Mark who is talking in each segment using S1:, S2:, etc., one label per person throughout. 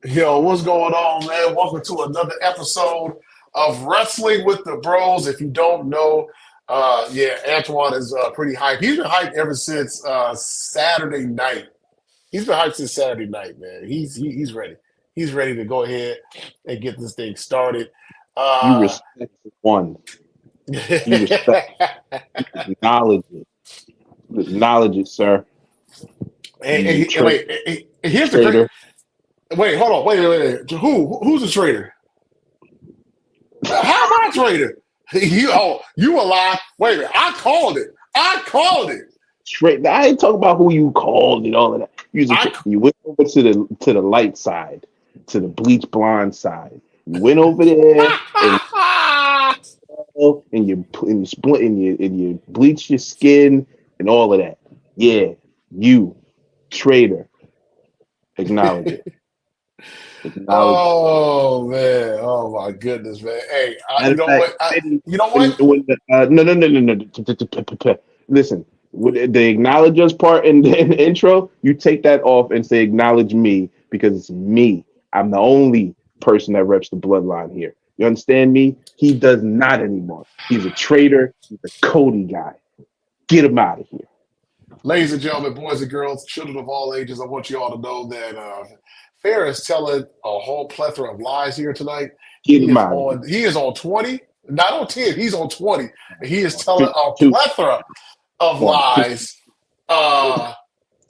S1: Yo, what's going on, man? Welcome to another episode of Wrestling with the Bros. If you don't know, yeah, Antoine is pretty hyped. He's been hyped ever since Saturday night. He's been hyped since Saturday night, man. He's ready. He's ready to go ahead and get this thing started.
S2: You
S1: Uh,
S2: respect one. You respect.
S1: hey,
S2: Acknowledge it. Acknowledge it, sir. You
S1: here's the crazy.
S2: traitor.
S1: Wait, hold on. Wait. Who's a traitor? How am I a traitor? You a lie. Wait a minute. I called it. I called it.
S2: Straight. I ain't talking about who you called and all of that.
S1: I
S2: You went over to the light side, to the bleach blonde side. You went over there and you split and you bleach your skin and all of that. Yeah, you traitor. Acknowledge it. Acknowledge it.
S1: Oh man! Oh my goodness, man! Hey,
S2: Matter
S1: you
S2: of
S1: know
S2: fact,
S1: what? You know what?
S2: no. Listen, with the acknowledge us part in the intro, you take that off and say acknowledge me because it's me. I'm the only person that reps the bloodline here. You understand me? He does not anymore. He's a traitor. He's a Cody guy. Get him out of here.
S1: Ladies and gentlemen, boys and girls, children of all ages, I want you all to know that Fair is telling a whole plethora of lies here tonight.
S2: Get him out of here.
S1: He is on 20, not on 10. He's on 20, and he is telling a
S2: 52.
S1: plethora of
S2: On
S1: lies.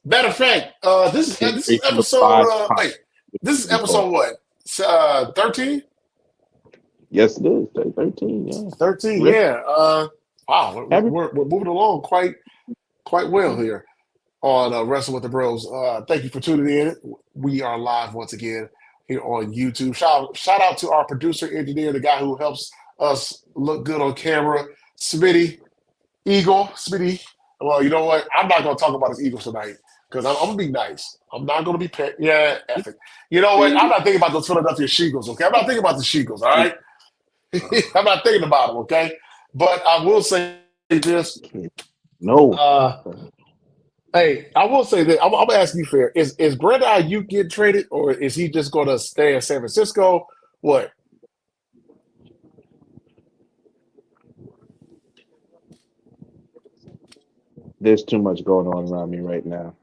S1: Matter of fact, this is episode. This is episode what? 13.
S2: Yes, it is. 13, yeah.
S1: 13.
S2: Rip.
S1: Yeah. Wow, we're moving along quite well here on Wrestle with the Bros. Thank you for tuning in. We are live once again here on YouTube. Shout out to our producer engineer, the guy who helps us look good on camera, Smitty Eagle. Smitty. Well, you know what? I'm not going to talk about his Eagles tonight because I'm going to be nice. I'm not going to be ethic. You know what? I'm not thinking about those Philadelphia Eagles. Okay, I'm not thinking about the Eagles. All right, I'm not thinking about them. Okay, but I will say this.
S2: No.
S1: Hey, I will say that I'm gonna ask you fair. Is Brandon Ayuk getting traded, or is he just gonna stay in San Francisco? What?
S2: There's too much going on around me right now.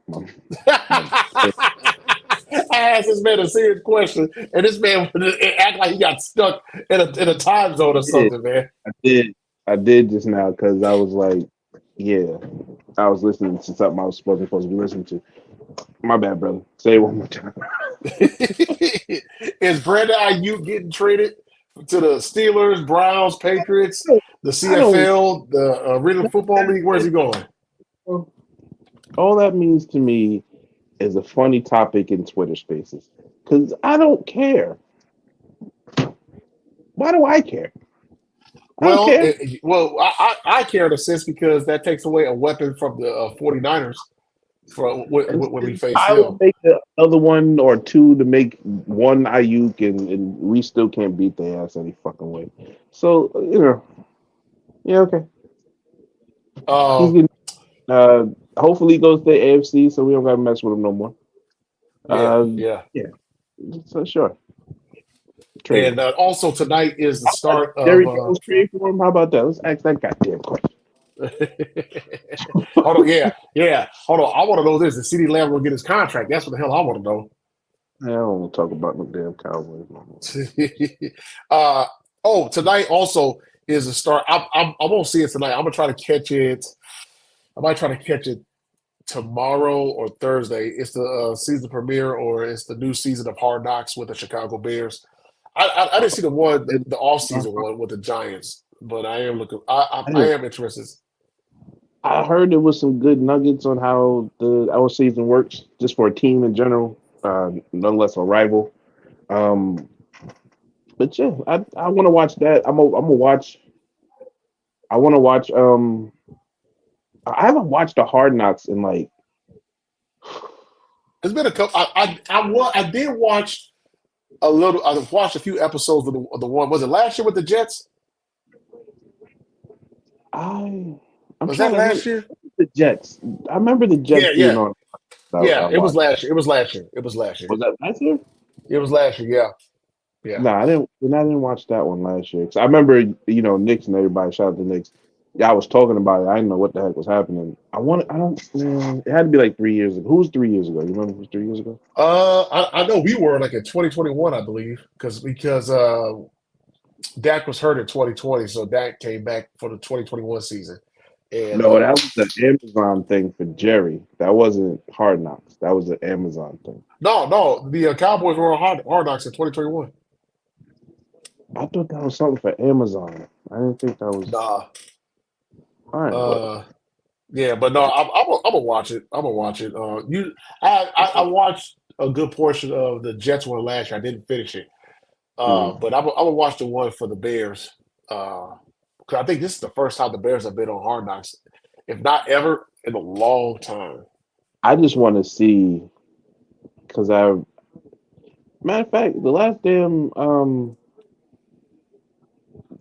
S1: I asked this man a serious question, and this man act like he got stuck in a time zone or something, man.
S2: I did just now because I was like, yeah, I was listening to something I was supposed to be listening to. My bad, brother. Say it one more time.
S1: Is Brandon Ayuk getting traded to the Steelers, Browns, Patriots, the CFL, the Arena Football League? Where's he going?
S2: All that means to me is a funny topic in Twitter Spaces because I don't care. Why do I care?
S1: I care in a sense because that takes away a weapon from the 49ers for when we face
S2: I
S1: them.
S2: will make another one or two to make one Ayuk, and we still can't beat their ass any fucking way. So, yeah, okay. He's getting, hopefully he goes to the AFC so we don't got to mess with him no more.
S1: Yeah.
S2: So, sure.
S1: Trade. And also tonight is the start of
S2: Derrick Jones trade for him. How about that? Let's ask that goddamn question.
S1: Hold on, yeah. Hold on. I want to know this. Is CeeDee Lamb will get his contract? That's what the hell I want to know.
S2: I don't want to talk about no damn Cowboys.
S1: Tonight also is the start. I won't see it tonight. I'm gonna try to catch it. I might try to catch it tomorrow or Thursday. It's the season premiere, or it's the new season of Hard Knocks with the Chicago Bears. I didn't see the off-season one with the Giants, but I am looking. I am interested.
S2: I heard there was some good nuggets on how our season works, just for a team in general, nonetheless a rival. But yeah, I want to watch that. I'm gonna watch. I want to watch. I haven't watched the Hard Knocks in like.
S1: It's been a couple. I did watch a little. I watched a few episodes of the one. Was it last year with the Jets? Was that last year?
S2: The Jets. I remember the Jets being on.
S1: Yeah, it was last year. It was last year.
S2: Was that last year?
S1: It was last year. Yeah, yeah.
S2: No, I didn't. And I didn't watch that one last year. 'Cause I remember, Knicks and everybody. Shout out to Knicks. Yeah, I was talking about it. I didn't know what the heck was happening. I want. I don't. Man, it had to be like 3 years ago. Who was 3 years ago? You remember? Who was 3 years ago?
S1: I know we were like in 2021, I believe, because Dak was hurt in 2020, so Dak came back for the 2021 season, and
S2: No, that was the Amazon thing for Jerry. That wasn't Hard Knocks. That was the Amazon thing.
S1: no, the Cowboys were on Hard Knocks in 2021.
S2: I thought that was something for Amazon. I didn't think that was.
S1: Nah,
S2: All right, well,
S1: uh, yeah, but no, I'm gonna watch it. I'm gonna watch it. I watched a good portion of the Jets one last year. I didn't finish it,
S2: mm.
S1: but I'm gonna watch the one for the Bears. Because I think this is the first time the Bears have been on Hard Knocks, if not ever, in a long time.
S2: I just want to see because matter of fact, the last damn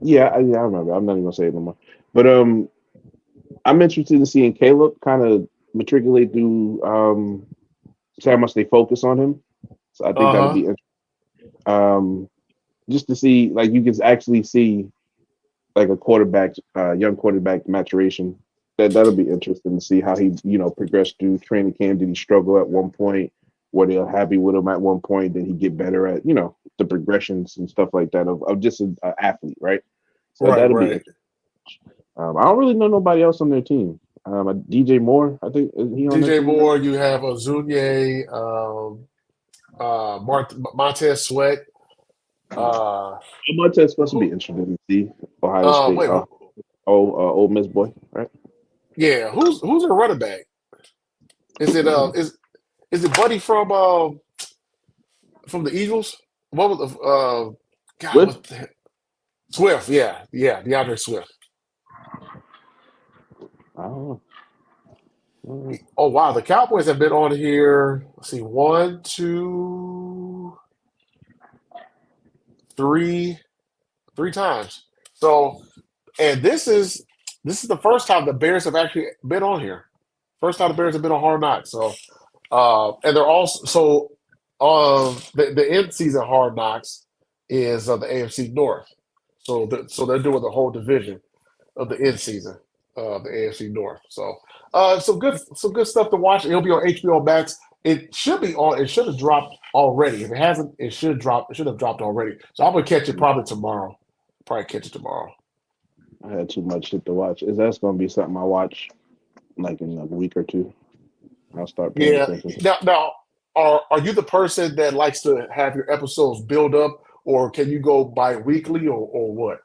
S2: yeah, I remember. I'm not even gonna say it no more. But I'm interested in seeing Caleb kind of matriculate through see how much they focus on him. So I think that'll
S1: Uh-huh.
S2: be interesting. Just to see like you can actually see like a quarterback, young quarterback maturation. That'll be interesting to see how he, progressed through training camp. Did he struggle at one point? Were they happy with him at one point? Did he get better at, the progressions and stuff like that of just an athlete, right? So
S1: Right,
S2: that'll be
S1: right.
S2: interesting. I don't really know nobody else on their team. DJ Moore, I think, is he on their
S1: DJ
S2: team now?
S1: Moore, you have Azunye, Montez Sweat. Uh,
S2: Montez supposed to be
S1: who?
S2: interesting to see Ohio State.
S1: Wait,
S2: Old Miss boy, right?
S1: yeah, who's their running back? Is it
S2: Mm.
S1: is it Buddy from the Eagles? What was the God?
S2: Swift?
S1: What the heck? Swift? Yeah, yeah, DeAndre Swift.
S2: I don't know.
S1: Oh wow, the Cowboys have been on here. Let's see, one, two, three, three times. So, and this is the first time the Bears have actually been on here. First time the Bears have been on Hard Knocks. So, and they're also the end season Hard Knocks is the AFC North. So they're doing the whole division of the end season of the AFC North. So some good stuff to watch. It'll be on HBO Max. It should be on. It should have dropped already. If it hasn't, it should drop. It should have dropped already. So I'm gonna catch it probably tomorrow. Probably catch it tomorrow.
S2: I had too much shit to watch. Is that's gonna be something I watch like in a week or two? I'll start paying
S1: Yeah.
S2: attention to.
S1: Now, are you the person that likes to have your episodes build up, or can you go bi-weekly, or what?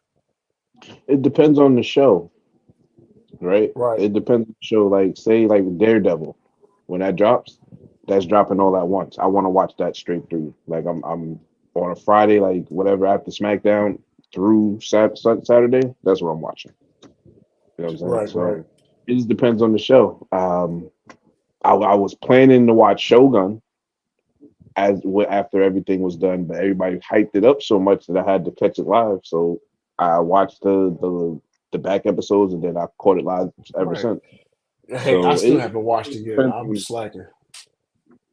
S2: It depends on the show, right?
S1: Right.
S2: It depends on the show. Like say like Daredevil, when that drops, that's dropping all at once. I want to watch that straight through. Like I'm on a Friday, like whatever after SmackDown through Saturday. That's what I'm watching. You know what I'm saying?
S1: Right. Right.
S2: So it just depends on the show. I was planning to watch Shogun after everything was done, but everybody hyped it up so much that I had to catch it live. So I watched the back episodes and then I caught it live ever
S1: Right.
S2: since.
S1: Hey, I
S2: So
S1: still
S2: it
S1: haven't watched it yet.
S2: depends
S1: I'm
S2: on
S1: slacking.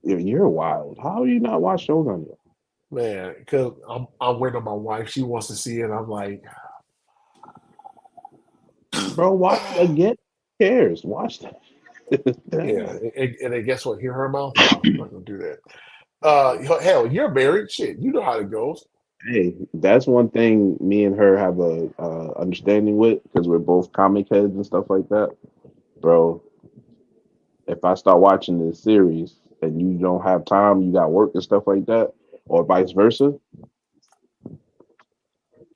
S2: you're wild. How do you not watch Shogun yet?
S1: Man, because I'm waiting on my wife. She wants to see it. I'm like,
S2: Bro, watch it again. Who cares? Watch that.
S1: yeah.
S2: Damn.
S1: And then guess what? Hear her mouth? No, I'm not gonna do that. Hell, you're married. Shit, you know how it goes.
S2: Hey, that's one thing me and her have a understanding with because we're both comic heads and stuff like that. Bro, if I start watching this series and you don't have time, you got work and stuff like that, or vice versa,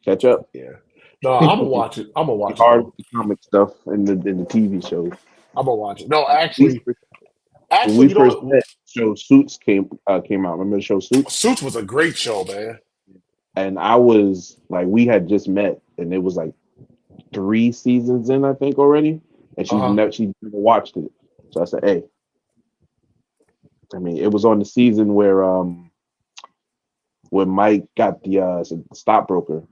S2: catch up.
S1: Yeah. No, I'm gonna
S2: It's
S1: watch it. I'm gonna watch it
S2: hard
S1: though.
S2: with the comic stuff and the TV shows.
S1: I'm gonna watch it. No,
S2: We when
S1: actually,
S2: we
S1: you know
S2: first
S1: what?
S2: met, show Suits came out. Remember the show Suits?
S1: Suits was a great show, man.
S2: And I was like, we had just met, and it was like 3 seasons in, I think already, and
S1: Uh-huh.
S2: she never watched it. So I said, hey, I mean, it was on the season where when Mike got the stockbroker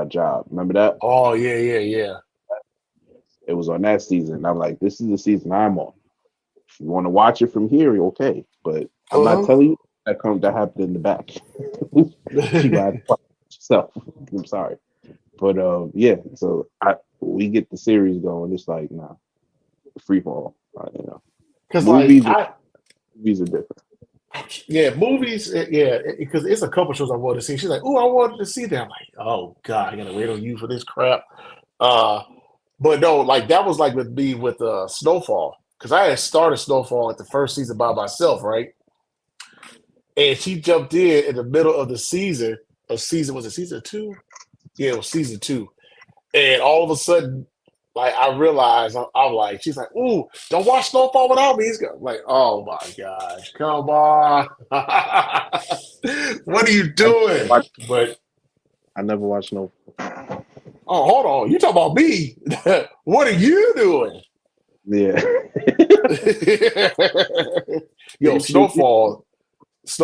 S2: job. Remember that?
S1: Oh yeah, yeah, yeah.
S2: It was on that season. I'm like, this is the season I'm on. If you want to watch it from here, okay. But I'm not
S1: Uh-huh.
S2: telling you. that happened in the back. She might have to watch it herself. I'm sorry, but yeah. So we get the series going. It's like nah, free fall. You know,
S1: Because like
S2: movies movies are different.
S1: yeah, movies, yeah, because it's a couple shows I wanted to see. She's like, "Oh, I wanted to see that." I'm like, "Oh God, I gotta wait on you for this crap." Uh, but no, like that was like with me with Snowfall because I had started Snowfall at the first season by myself, right? And she jumped in the middle of the season. Of season was it season two? Yeah, it was season two. And all of a sudden, like I realized, I'm like, she's like, "Ooh, don't watch Snowfall without me." I'm like, "Oh my gosh, come on, what are you
S2: I
S1: doing?"
S2: watch.
S1: But
S2: I never watched no.
S1: oh, hold on, you talking about me? What are you doing?
S2: Yeah.
S1: Yo, Snowfall is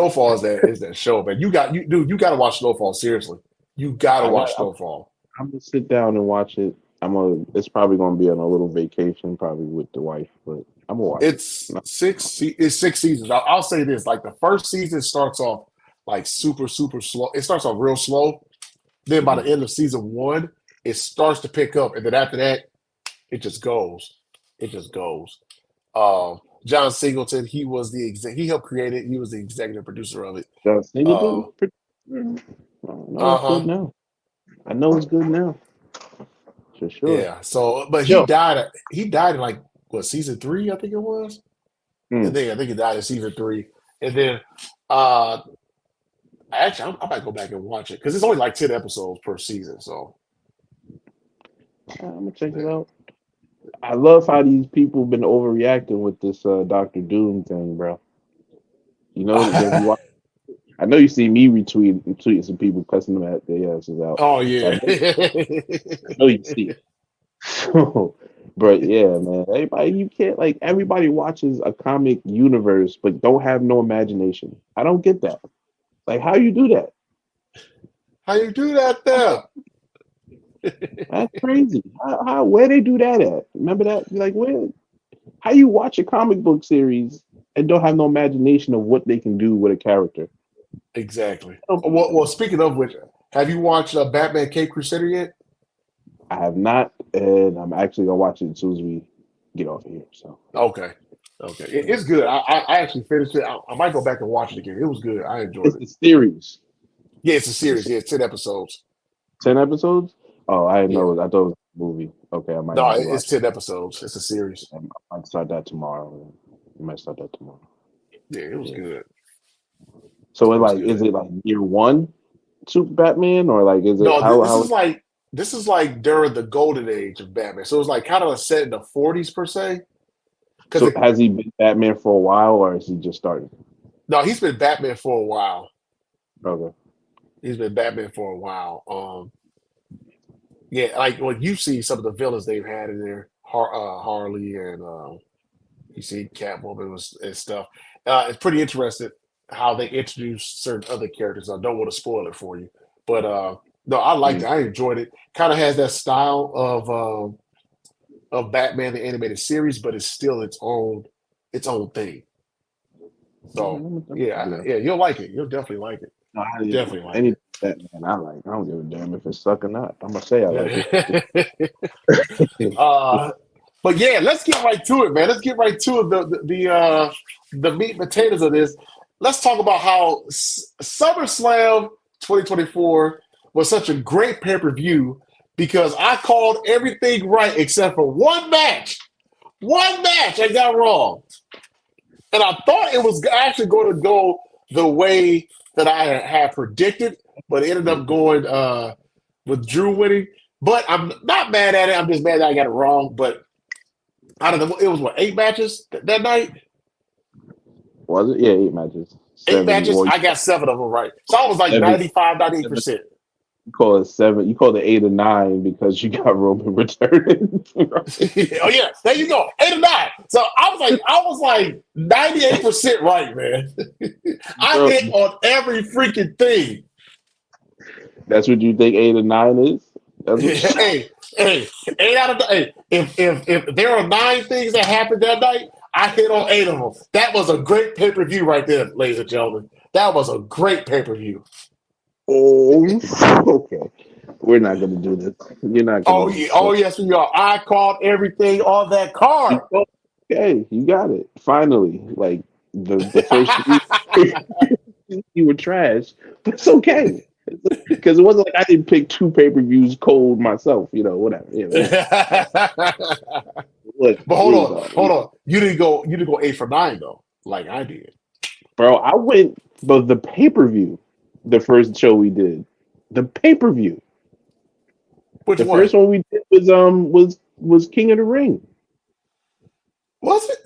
S1: that show, man. You got to watch Snowfall seriously. You got to
S2: I got.
S1: watch Snowfall.
S2: I'm gonna sit down and watch it. It's probably gonna be on a little vacation, probably with the wife, but I'm gonna watch it.
S1: It's six seasons. I'll say this: like the first season starts off like super slow. It starts off real slow. Then by the end of season one, it starts to pick up, and then after that, it just goes. It just goes. John Singleton, he helped create it. He was the executive producer of it.
S2: The
S1: Uh,
S2: Singleton. I know it's good
S1: uh-huh.
S2: now. I know it's good now for sure.
S1: Yeah. So, but he
S2: Yo,
S1: died. He died in like what season three, I think it was.
S2: mm,
S1: I think he died in season three, and then uh actually, I might go back and watch it because it's only like 10 episodes per season. So,
S2: I'm gonna check it
S1: yeah.
S2: out. I love how these people been overreacting with this Doctor Doom thing, bro. You know, if you watch, I know you see me retweeting some people cussing them at their asses out.
S1: Oh,
S2: So
S1: yeah.
S2: I know you see it. So, but yeah, man, you can't like everybody watches a comic universe, but don't have no imagination. I don't get that. Like, how you do that?
S1: How you do that there?
S2: That's crazy. Where they do that at? Remember that? Like, where? How you watch a comic book series and don't have no imagination of what they can do with a character?
S1: Exactly.
S2: I don't get
S1: Well,
S2: that.
S1: speaking of which, have you watched Batman Cape Crusader yet?
S2: I have not, and I'm actually gonna watch it as soon as we get off of here. So, yeah.
S1: Okay. Okay. It's good. I actually finished it. I might go back and watch it again. It was good. I enjoyed
S2: It's
S1: it.
S2: the series.
S1: Yeah, it's a
S2: It's a
S1: series. Yeah, it's 10 episodes.
S2: 10 episodes. Oh, I didn't
S1: Yeah.
S2: know. I thought it was a movie. Okay, I might
S1: No,
S2: not be
S1: it's
S2: watching.
S1: 10 episodes. It's a series.
S2: I might start that tomorrow. I might start that tomorrow.
S1: Yeah, it was
S2: Yeah.
S1: good.
S2: So
S1: It was
S2: is
S1: good.
S2: it like year one Super Batman, or like is it
S1: No,
S2: how
S1: this is like during the golden age of Batman. So it was like kind of set in the 40s per se. Because
S2: so has he been Batman for a while, or is he just started?
S1: no, he's been Batman for a while.
S2: Okay.
S1: He's been Batman for a while. Yeah, like when you see some of the villains they've had in there, Harley and you see Catwoman and stuff. It's pretty interesting how they introduce certain other characters. I don't want to spoil it for you, but no, I liked
S2: Mm.
S1: it. I enjoyed it. Kind of has that style of Batman the animated series, but it's still its own thing.
S2: Okay,
S1: So
S2: I'm gonna check it
S1: yeah,
S2: out.
S1: yeah, you'll like it. You'll definitely like it.
S2: No,
S1: Definitely like
S2: any Batman I like. I don't give a damn if it's suck or not. I'm gonna say I like
S1: it.
S2: it.
S1: But yeah, let's get right to it, man. Let's get right to it. The meat and potatoes of this. Let's talk about how SummerSlam 2024 was such a great pay-per-view because I called everything right except for one match. One match I got wrong. And I thought it was actually going to go the way that I had predicted, but it ended up going with Drew winning. But I'm not mad at it. I'm just mad that I got it wrong. But out of it was what, 8 matches that night?
S2: Was it? Yeah, 8 matches.
S1: Eight
S2: Seven.
S1: matches.
S2: Well,
S1: I got 7 of them right. So I was like
S2: seven.
S1: 95, 98%.
S2: You call it 7. You call it 8 or 9 because you got Roman returning.
S1: Oh yeah, there you go. 8 or 9. So I was like 98% right, man. I
S2: Bro,
S1: hit on every freaking thing.
S2: that's what you think 8 or 9 is? That's what you
S1: Hey, hey, 8 out of hey, if there are 9 things that happened that night, I hit on 8 of them. That was a great pay-per-view right there, ladies and gentlemen. That was a great pay-per-view.
S2: Oh, okay. We're not gonna do this. You're not gonna
S1: Oh
S2: do
S1: yeah,
S2: this.
S1: oh yes, we are. I called everything on that card.
S2: Okay, you got it. Finally, like the first three, you were trash. But it's okay because it wasn't like I didn't pick two pay-per-views cold myself. Whatever. Look,
S1: But
S2: it was all,
S1: hold on. You didn't go. You didn't go 8 for 9 though, like I did.
S2: bro. I went, but the pay-per-view, the first show we did, the pay-per-view,
S1: Which
S2: the
S1: one
S2: first one we did was King of the Ring.
S1: was it?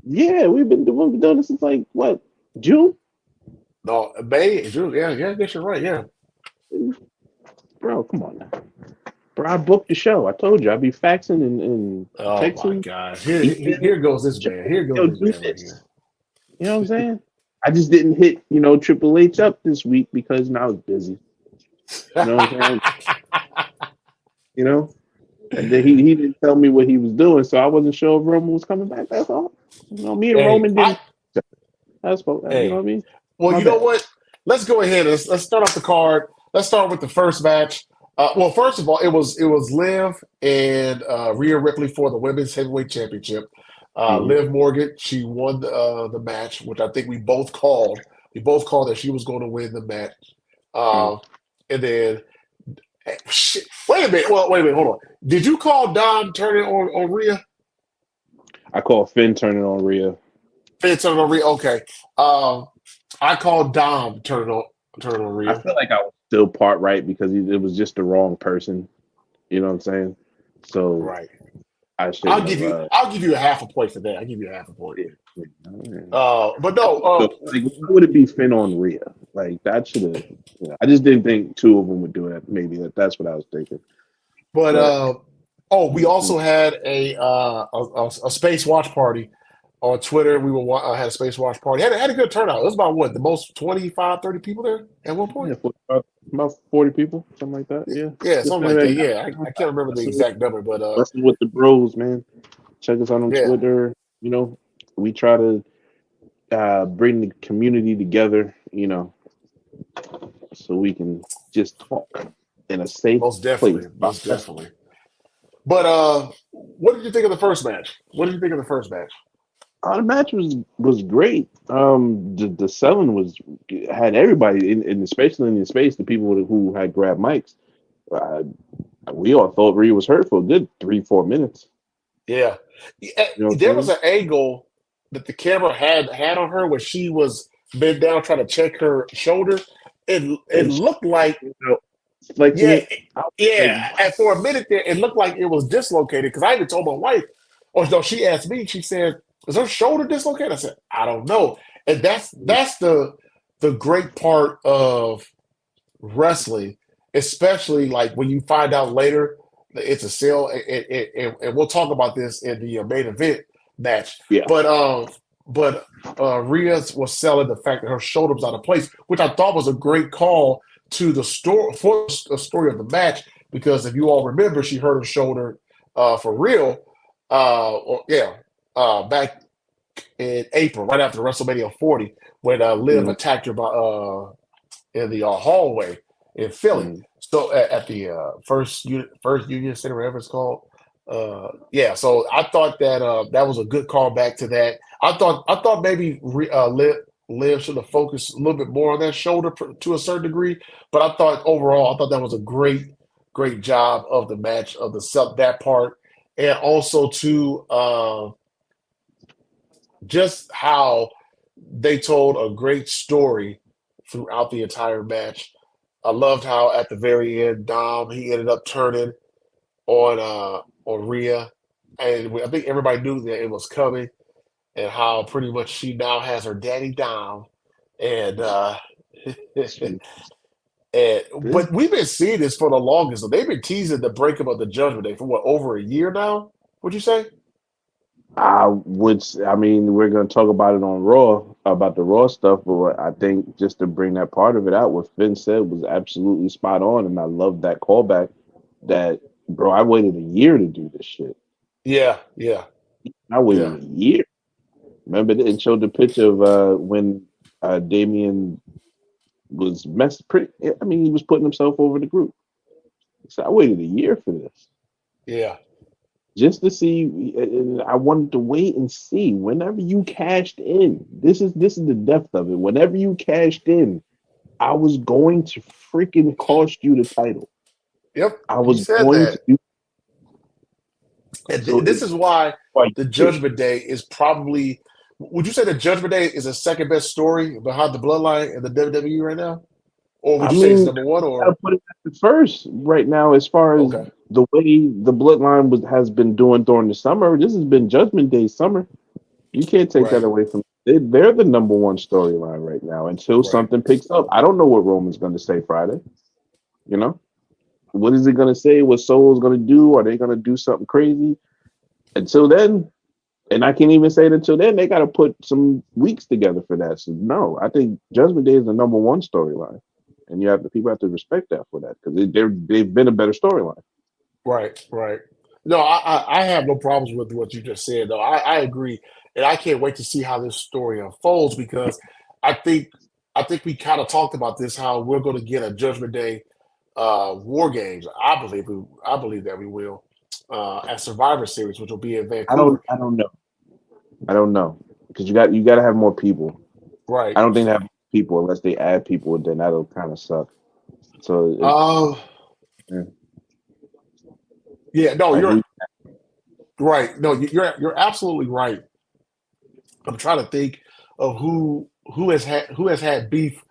S2: Yeah, we've been doing this since like what, June?
S1: No, May, June. Yeah, yeah. I guess you're right. Yeah.
S2: Bro, come on now. Bro, I booked the show. I told you I'd be faxing and
S1: Oh my
S2: texting,
S1: God.
S2: emailing.
S1: Here goes this man. Here goes
S2: Yo,
S1: this
S2: do
S1: man right
S2: this.
S1: here.
S2: You know what I'm saying? I just didn't hit, Triple H up this week because I was busy. You know what I'm saying? You know? And then he didn't tell me what he was doing, so I wasn't sure if Roman was coming back. That's all. Me and
S1: Hey,
S2: Roman didn't. That's what you know what
S1: hey.
S2: I mean.
S1: Well,
S2: My
S1: you know
S2: bad.
S1: what? Let's go ahead. Let's start off the card. Let's start with the first match. Well, first of all, it was Liv and Rhea Ripley for the women's heavyweight championship.
S2: Mhm.
S1: Liv Morgan, she won the match, which I think we both called. We both called that she was going to win the match.
S2: Mhm.
S1: Uh, and then, shit, wait a minute. Well, wait a minute. Hold on. Did you call Dom turning on Rhea?
S2: I call Finn turning on Rhea.
S1: Finn turning on Rhea. Okay. Um, I called Dom turning on
S2: I
S1: Rhea.
S2: feel like I was still part right because it was just the wrong person. You know what I'm saying? So
S1: Right.
S2: I shouldn't have.
S1: I'll give you a half a point for that. I'll give you a half a point.
S2: Yeah, yeah.
S1: But no,
S2: So, like, why would it be Finn on Rhea? Like that should have. I just didn't think two of them would do it. Maybe that's what I was thinking.
S1: but
S2: But
S1: we also had a space watch party on Twitter. We had a space watch party. Had a good turnout. It was about what the most 25, 30 people there at one point.
S2: yeah, for about 40 people, something like that. Yeah,
S1: Yeah,
S2: just
S1: something like that.
S2: been
S1: Yeah, I can't remember the exact number, but
S2: wrestling with the bros, man. Check us out on
S1: yeah,
S2: Twitter. We try to bring the community together. So we can just talk in a safe
S1: most
S2: place
S1: definitely,
S2: about
S1: most
S2: wrestling.
S1: definitely. But what did you think of the first match? What did you think of the first match?
S2: The match was great. The selling had everybody especially in the space, the people who had grabbed mics. Uh, we all thought Rhea was hurt for a good 3-4 minutes.
S1: Yeah.
S2: You know what I'm
S1: There was
S2: saying?
S1: an angle that the camera had on her where she was bent down trying to check her shoulder. It
S2: And she,
S1: looked like
S2: flexing
S1: yeah,
S2: it. I was like,
S1: yeah. And for a minute there, it looked like it was dislocated because I even told my wife, or no, she asked me, she said, "Is her shoulder dislocated?" I said, "I don't know." And that's the great part of wrestling, especially like when you find out later that it's a sale, and we'll talk about this in the main event match.
S2: yeah.
S1: But Rhea was selling the fact that her shoulder was out of place, which I thought was a great call to the story for the story of the match. Because if you all remember, she hurt her shoulder for real, back in April, right after WrestleMania 40, when Liv
S2: Mm,
S1: attacked her in the hallway in Philly.
S2: mm.
S1: So at the first Union Center, whatever it's called. Yeah, so I thought that that was a good call back to that. I thought maybe Liv should have focused a little bit more on that shoulder to a certain degree, but I thought that was a great job of the match of that part, and also to just how they told a great story throughout the entire match. I loved how at the very end, Dom he ended up turning on Rhea, and I think everybody knew that it was coming, and how pretty much she now has her daddy Dom, and and
S2: This
S1: but we've been seeing this for the longest. So they've been teasing the breakup of the Judgment Day for what over a year now. Would you say?
S2: I mean, we're gonna talk about it on Raw about the Raw stuff, but I think just to bring that part of it out, what Finn said was absolutely spot on, and I love that callback. That bro, I waited a year to do this shit.
S1: Yeah, yeah,
S2: I waited
S1: yeah.
S2: a year. Remember, it showed the picture of when Damian was pretty. I mean, he was putting himself over the group. So I waited a year for this.
S1: Yeah.
S2: Just to see. And I wanted to wait and see. Whenever you cashed in, this is the depth of it. Whenever you cashed in, I was going to freaking cost you the title.
S1: Yep.
S2: I
S1: You
S2: was
S1: said
S2: going to
S1: that.
S2: do
S1: And
S2: so.
S1: this is why
S2: Why
S1: the
S2: you did.
S1: Judgment Day is probably. Would you say the Judgment Day is the second best story behind the Bloodline in the WWE right now, or would
S2: I
S1: you say it's
S2: mean,
S1: number one?
S2: gotta
S1: Or
S2: put it at the first right now, as far as
S1: okay,
S2: the way the bloodline has been doing during the summer. This has been Judgment Day summer. You can't take that
S1: right,
S2: away from they're the number one storyline right now until
S1: right,
S2: something picks up. I don't know what Roman's going to say Friday. You know, what is it going to say? What Solo's going to do? Are they going to do something crazy? Until then, and I can't even say it until then. They got to put some weeks together for that. So no, I think Judgment Day is the number one storyline, and people have to respect that for that because they've been a better storyline.
S1: right, right. No, I have no problems with what you just said. Though I agree, and I can't wait to see how this story unfolds because I think I think we kind of talked about this how we're going to get a Judgment Day War Games. I believe that we will at Survivor Series, which will be in Vancouver.
S2: I don't know. I don't know because you got to have more people.
S1: Right.
S2: I don't think they have people unless they add people. Then that'll kind of suck. So
S1: Uh,
S2: yeah,
S1: yeah. No,
S2: like
S1: you're
S2: who?
S1: right. No, you're absolutely right. I'm trying to think of who has had beef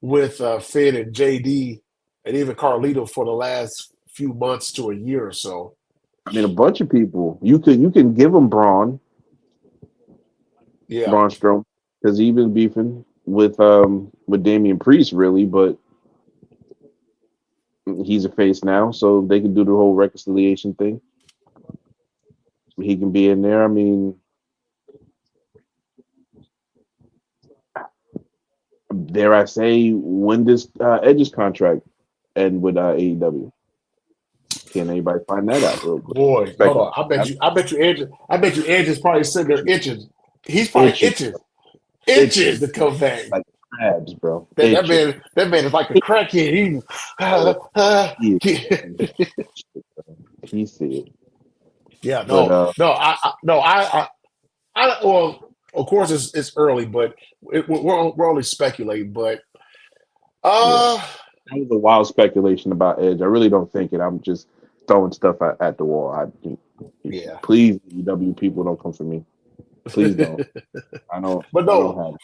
S1: with Finn and JD and even Carlito for the last few months to a year or so.
S2: I mean, a bunch of people. You can give them
S1: Yeah.
S2: Braun Strowman, because he's been beefing with Damian Priest really, but he's a face now, so they can do the whole reconciliation thing. He can be in there. I mean, dare I say, when this Edge's contract end with AEW? Can anybody find that out real quick?
S1: Boy, hold on.
S2: Speculate.
S1: I bet you Edge is probably sitting there itching. He's probably
S2: Itching,
S1: itching
S2: itching
S1: to come back.
S2: like crabs, bro.
S1: That that
S2: Itching.
S1: man that man is like a crackhead. He,
S2: Uh, he is
S1: yeah,
S2: itching. He see it,
S1: yeah,
S2: but
S1: no, no, well, of course it's early, but we're only speculating. But
S2: yeah.
S1: uh,
S2: That was a wild speculation about Edge. I really don't think it. I'm just throwing stuff at the wall.
S1: yeah.
S2: Please, EW people, don't come for me. Please don't. I don't.
S1: But
S2: I don't
S1: no,
S2: have it.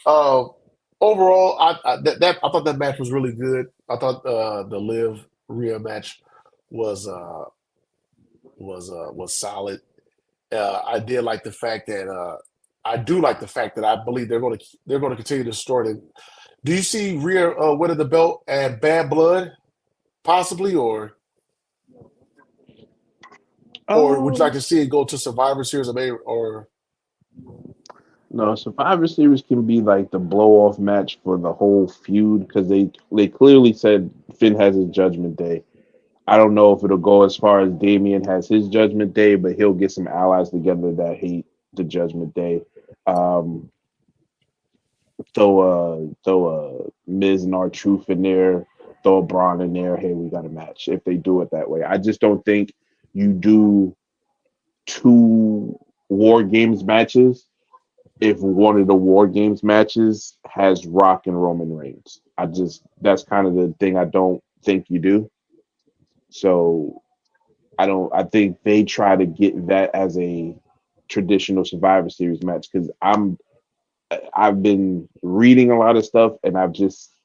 S1: overall, I thought that match was really good. I thought the Liv Rhea match was was solid. I did like the fact that I do like the fact that I believe they're going to continue the story. Do you see Rhea winning the belt and Bad Blood possibly, or would you like
S2: Um,
S1: to see it go to Survivor Series or
S2: no, Survivor Series can be like the blow off match for the whole feud because they clearly said Finn has his Judgment Day. I don't know if it'll go as far as Damian has his Judgment Day, but he'll get some allies together that hate the Judgment Day. Um, throw Miz and R-Truth in there, throw a Braun in there. Hey, we got a match. If they do it that way, I just don't think you do two War Games matches if one of the War Games matches has Rock and Roman Reigns. That's kind of the thing I don't think you do. So I think they try to get that as a traditional Survivor Series match because I've been reading a lot of stuff and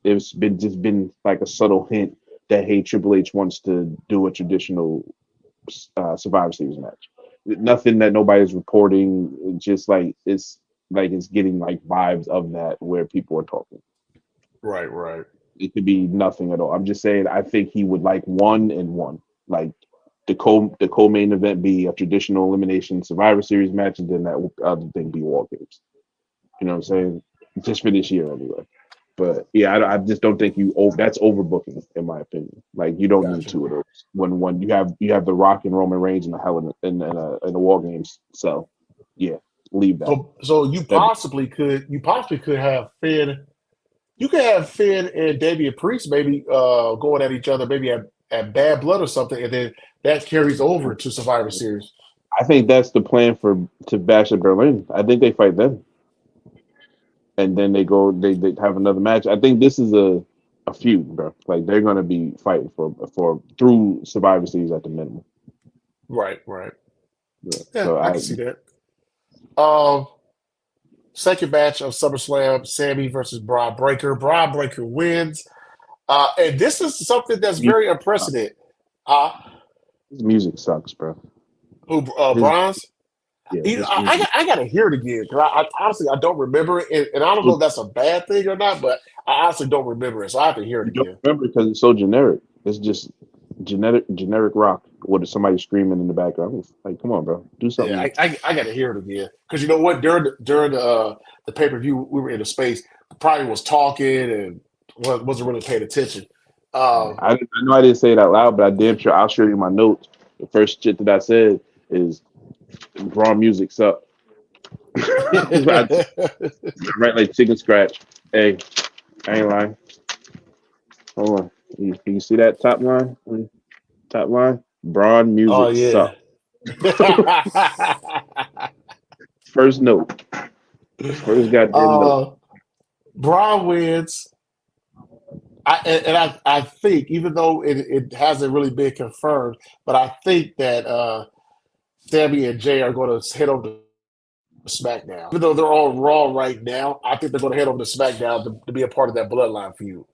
S2: it's been like a subtle hint that hey, Triple H wants to do a traditional Survivor Series match. Nothing that nobody's reporting. Just like it's getting like vibes of that where people are talking.
S1: right, right,
S2: It could be nothing at all. I'm just saying I think he would like one and one. Like the co main event be a traditional elimination Survivor Series match, and then that other thing be War Games. You know what I'm saying? Just for this year anyway. But yeah, I just don't think that's overbooking in my opinion. Like you don't need
S1: gotcha.
S2: two of those. When you have the Rock and Roman Reigns and the Hell in the War Games. So yeah, leave that.
S1: So
S2: That
S1: you possibly could have Finn you could have Finn and Damian Priest maybe going at each other, maybe at Bad Blood or something, and then that carries over to Survivor Series.
S2: I think that's the plan to Bash at Berlin. I think they fight them, and then they have another match. I think this is a feud, bro. Like they're gonna be fighting for through Survivor Series at the minimum.
S1: Right, right.
S2: Yeah.
S1: Yeah,
S2: So
S1: I can see that. Um, Second match of SummerSlam, Sammy versus Bron Breakker. Bron Breakker wins. And this is something that's very unprecedented.
S2: His music sucks, bro.
S1: Who
S2: His,
S1: Bronze?
S2: yeah,
S1: I gotta hear it again because I honestly I don't remember it, and I don't know if that's a bad thing or not, but I honestly don't remember it, so I have to hear it
S2: you don't
S1: again.
S2: remember because it's so generic. It's just generic rock with somebody screaming in the background. Like, come on, bro, do
S1: Yeah,
S2: something.
S1: I got to hear it again because you know what? During the pay per view, we were in a space. Probably was talking and wasn't really paying attention. Um,
S2: I know I didn't say it out loud, but I damn sure I'll show you my notes. The first shit that I said is raw music suck. I write like chicken scratch. Hey, I ain't lying. Hold on. You see that top line? Top line? Braun
S1: oh
S2: music
S1: yeah.
S2: suck. First note. First goddamn note.
S1: Braun wins. I think even though it hasn't really been confirmed, but I think that Sammy and Jay are going to head over to SmackDown. Even though they're on Raw right now, I think they're going to head over to SmackDown to be a part of that Bloodline feud.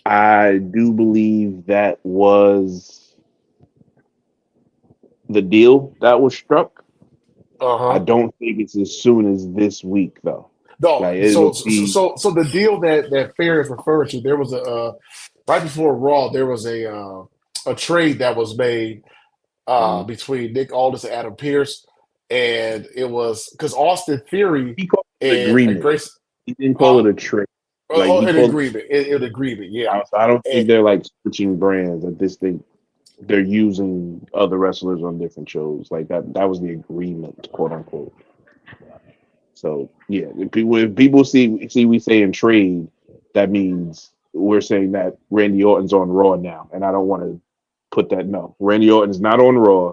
S2: I do believe that was the deal that was struck. I
S1: Uh-huh.
S2: don't think it's as soon as this week though.
S1: No,
S2: Like
S1: so
S2: it'll be
S1: so the deal that Fair is referring to, there was a right before Raw, there was a trade that was made between Nick Aldis and Adam Pearce, and it was because Austin Theory
S2: he called it an
S1: and
S2: agreement.
S1: Grace,
S2: He didn't call
S1: huh?
S2: it a trade. Like
S1: Oh,
S2: he
S1: an
S2: called
S1: agreement, an agreement, yeah.
S2: I don't
S1: And,
S2: think they're like switching brands at this thing. They're using other wrestlers on different shows. Like that was the agreement, quote unquote. So yeah, if people see we saying trade, that means we're saying that Randy Orton's on Raw now, and I don't want to put that. No, Randy Orton's not on Raw.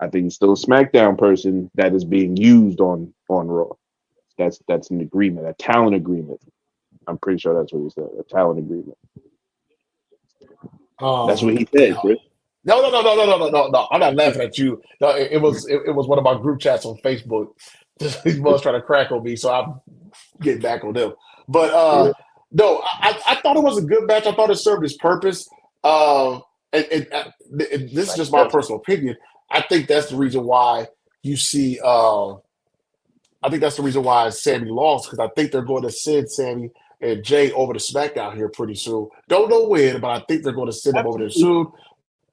S2: I think he's still a SmackDown person that is being used on Raw. That's an agreement, a talent agreement. I'm pretty sure that's what he said, a talent agreement. That's what he said, Chris.
S1: no. I'm not laughing at you. No, it was one of my group chats on Facebook. These boys trying to crack on me, so I'm getting back on them. But no, I thought it was a good match. I thought it served its purpose. And this is just my personal opinion. I think that's the reason why you see. I think that's the reason why Sammy lost because I think they're going to send Sammy and Jay over to SmackDown here pretty soon. Don't know when, but I think they're going to send them over there
S2: Absolutely.
S1: soon.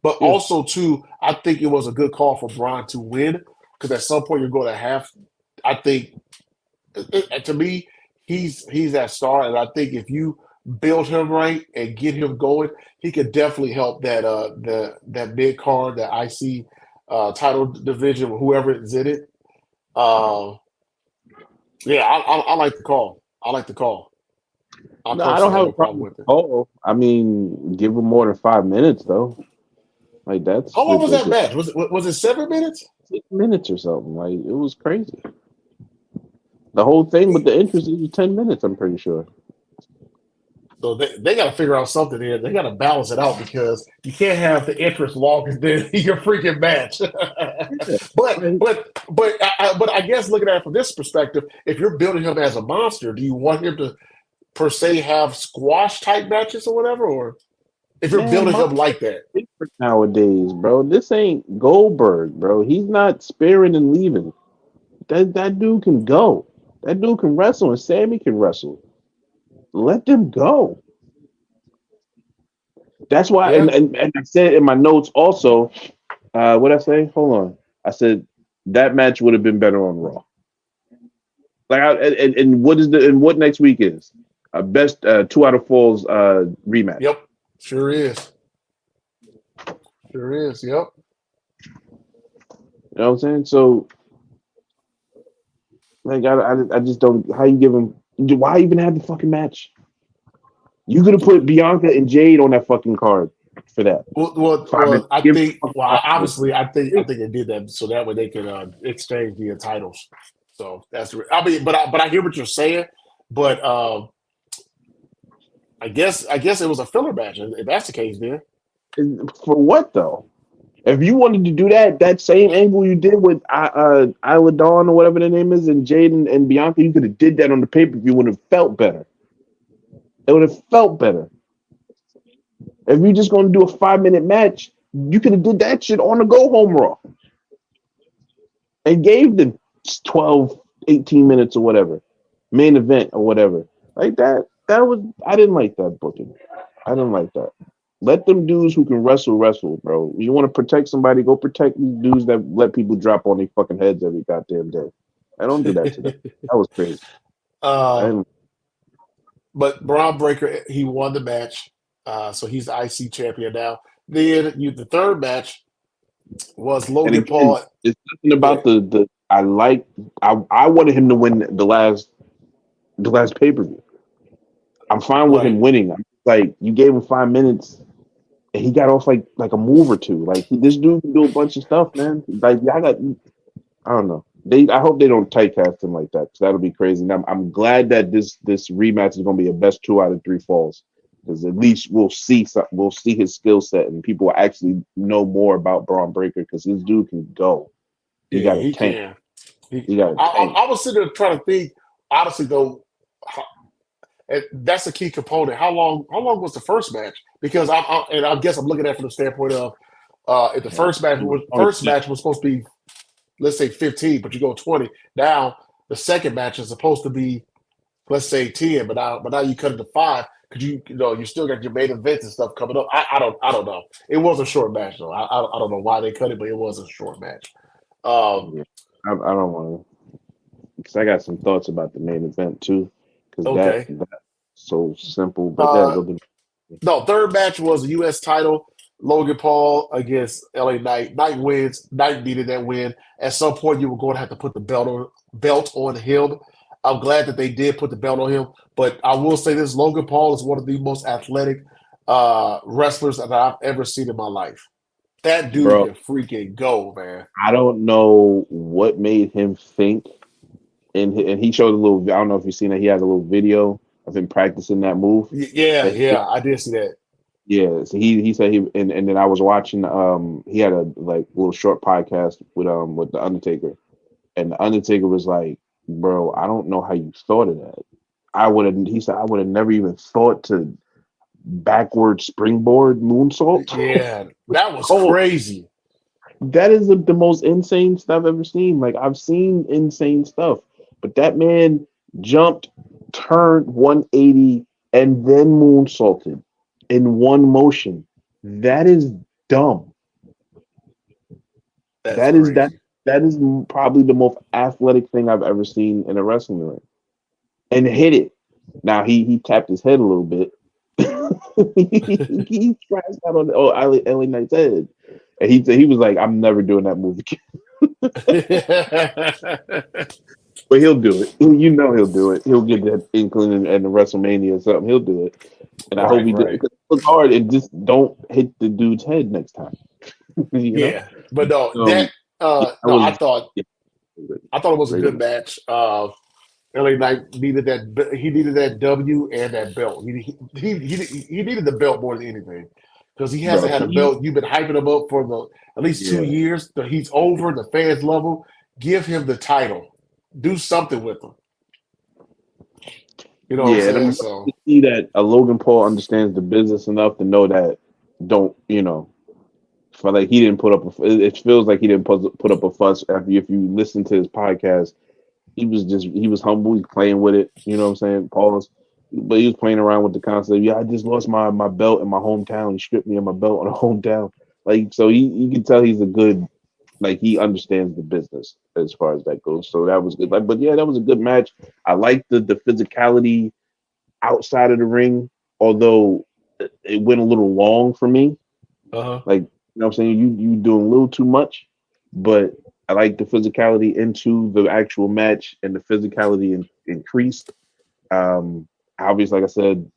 S1: But
S2: Yeah.
S1: also, too, I think it was a good call for Braun to win because at some point you're going to have. I think to me, he's that star, and I think if you build him right and get him going, he could definitely help that mid card, that IC title division, whoever is in it. Uh, yeah, I like the call. I like the call. I
S2: No, I don't
S1: personally have
S2: have
S1: no
S2: a
S1: problem
S2: problem with
S1: with it.
S2: Paul. I mean, give him more than 5 minutes though. Like that's
S1: How long was that
S2: ridiculous.
S1: match? Was it 7 minutes?
S2: 6 minutes or something. Like it was crazy. The whole thing with the interest was 10 minutes. I'm pretty sure.
S1: So they got to figure out something here. They got to balance it out because you can't have the interest longer than your freaking match.
S2: Yeah.
S1: but
S2: Like,
S1: but I guess looking at it from this perspective, if you're building him as a monster, do you want him to per se have squash type matches or whatever, or if you're
S2: man,
S1: building
S2: my
S1: him like that?
S2: different nowadays, bro. This ain't Goldberg, bro. He's not sparing and leaving. That dude can go. That dude can wrestle, and Sammy can wrestle. Let them go. That's why,
S1: Yeah,
S2: and I said in my notes also. What I say? Hold on. I said that match would have been better on Raw. Like, and what is and what next week is best 2 out of 4s rematch.
S1: yep, sure is, sure is, yep.
S2: You know what I'm saying? So like I just don't. How you give him Why even have the fucking match? You could have put Bianca and Jade on that fucking card for that.
S1: I
S2: Give
S1: think.
S2: them
S1: Well,
S2: 5 minutes.
S1: obviously, I think they did that so that way they could exchange the titles. So that's. I mean, but I hear what you're saying. But I guess it was a filler match. If that's the case, then
S2: For what though? If you wanted to do that same angle you did with Isla Dawn or whatever the name is, and Jaden and Bianca, you could have did that on the paper. You would have felt better. It would have felt better. If you're just going to do a 5 minute match, you could have did that shit on the go home Raw and gave them 12, 18 minutes or whatever, main event or whatever. Like that. I didn't like that booking. I didn't like that. Let them dudes who can wrestle, bro. You want to protect somebody, go protect these dudes that let people drop on their fucking heads every goddamn day. I don't do that to them. That was crazy.
S1: uh,
S2: And
S1: but Braun Breaker he won the match, so he's the IC champion now. Then the third match was
S2: and
S1: Logan
S2: again,
S1: Paul.
S2: it's nothing
S1: Yeah,
S2: about the I wanted him to win the last pay-per-view. I'm fine with
S1: right.
S2: him winning. I'm like, you gave him 5 minutes and he got off like a move or two. Like this dude can do a bunch of stuff, man. Like I don't know. I hope they don't typecast him like that because that'll be crazy. And I'm glad that this rematch is going to be a best 2 out of 3 falls because at least we'll see his skill set and people will actually know more about Braun Breaker because this dude can go. He
S1: Yeah,
S2: got a
S1: he
S2: tank.
S1: can. He,
S2: He got a tank.
S1: I was sitting there trying to think. Honestly, though, and that's a key component. How long was the first match? Because I guess I'm looking at it from the standpoint of if the
S2: Yeah. Only
S1: first match was supposed to be, let's say 15, but you go 20. Now the second match is supposed to be, let's say 10, but now you cut it to 5 because you still got your main events and stuff coming up. I don't know. It was a short match though. I don't know why they cut it, but it was a short match. Um,
S2: Yeah. I don't want to because I got some thoughts about the main event too because
S1: okay.
S2: that's so simple. But yeah,
S1: Uh,
S2: go to
S1: no, third match was the U.S. title. Logan Paul against LA Knight. Knight wins. Knight needed that win. At some point, you were going to have to put the belt on him. I'm glad that they did put the belt on him. But I will say this: Logan Paul is one of the most athletic wrestlers that I've ever seen in my life. That dude
S2: bro.
S1: can freaking go, man.
S2: I don't know what made him think, and he showed a little. I don't know if you've seen it. He has a little video of him practicing that move.
S1: Yeah,
S2: That he did.
S1: yeah, I did see that.
S2: Yeah, so he said and then I was watching. He had a like little short podcast with the Undertaker, and the Undertaker was like, "Bro, I don't know how you thought of that. I would have." He said, "I would have never even thought to backward springboard moonsault."
S1: Yeah, that was
S2: Oh,
S1: crazy.
S2: that is the most insane stuff I've ever seen. Like I've seen insane stuff, but that man jumped, turned 180, and then moonsaulted in one motion. That is dumb.
S1: That's
S2: That is that
S1: crazy.
S2: that is probably the most athletic thing I've ever seen in a wrestling ring. And hit it. Now he tapped his head a little bit. he crashed out on LA Knight's head. And he was like, I'm never doing that move again. But he'll do it. You know he'll do it. He'll get that inkling in the WrestleMania or something. He'll do it. And I hope
S1: Right,
S2: he did.
S1: right.
S2: Look hard and just don't hit the dude's head next time. you know?
S1: Yeah, but no,
S2: So yeah, I
S1: no,
S2: was yeah,
S1: I thought it was a
S2: great.
S1: good match. LA Knight needed that. He needed that W and that belt. He needed the belt more than anything because he
S2: Bro,
S1: hasn't had a belt. You've been hyping him up for at least two
S2: yeah.
S1: years. He's over. The fans love him. Give him the title. Do something with him. You know what I'm
S2: Yeah, and I'm
S1: saying?
S2: glad
S1: So
S2: to see that Logan Paul understands the business enough to know that don't, for like he didn't put up it feels like he didn't put up a fuss after if you listen to his podcast. He was humble. He's playing with it. You know what I'm saying? Pause. But he was playing around with the concept. Yeah, I just lost my belt in my hometown. He stripped me of my belt in a hometown. Like so, you can tell he's a good. Like he understands the business as far as that goes. So that was good. Like, but yeah, that was a good match. I liked the physicality outside of the ring, although it went a little long for me.
S1: uh-huh.
S2: Like, what I'm saying? You doing a little too much, but I like the physicality into the actual match and the physicality increased. Obviously, like I said,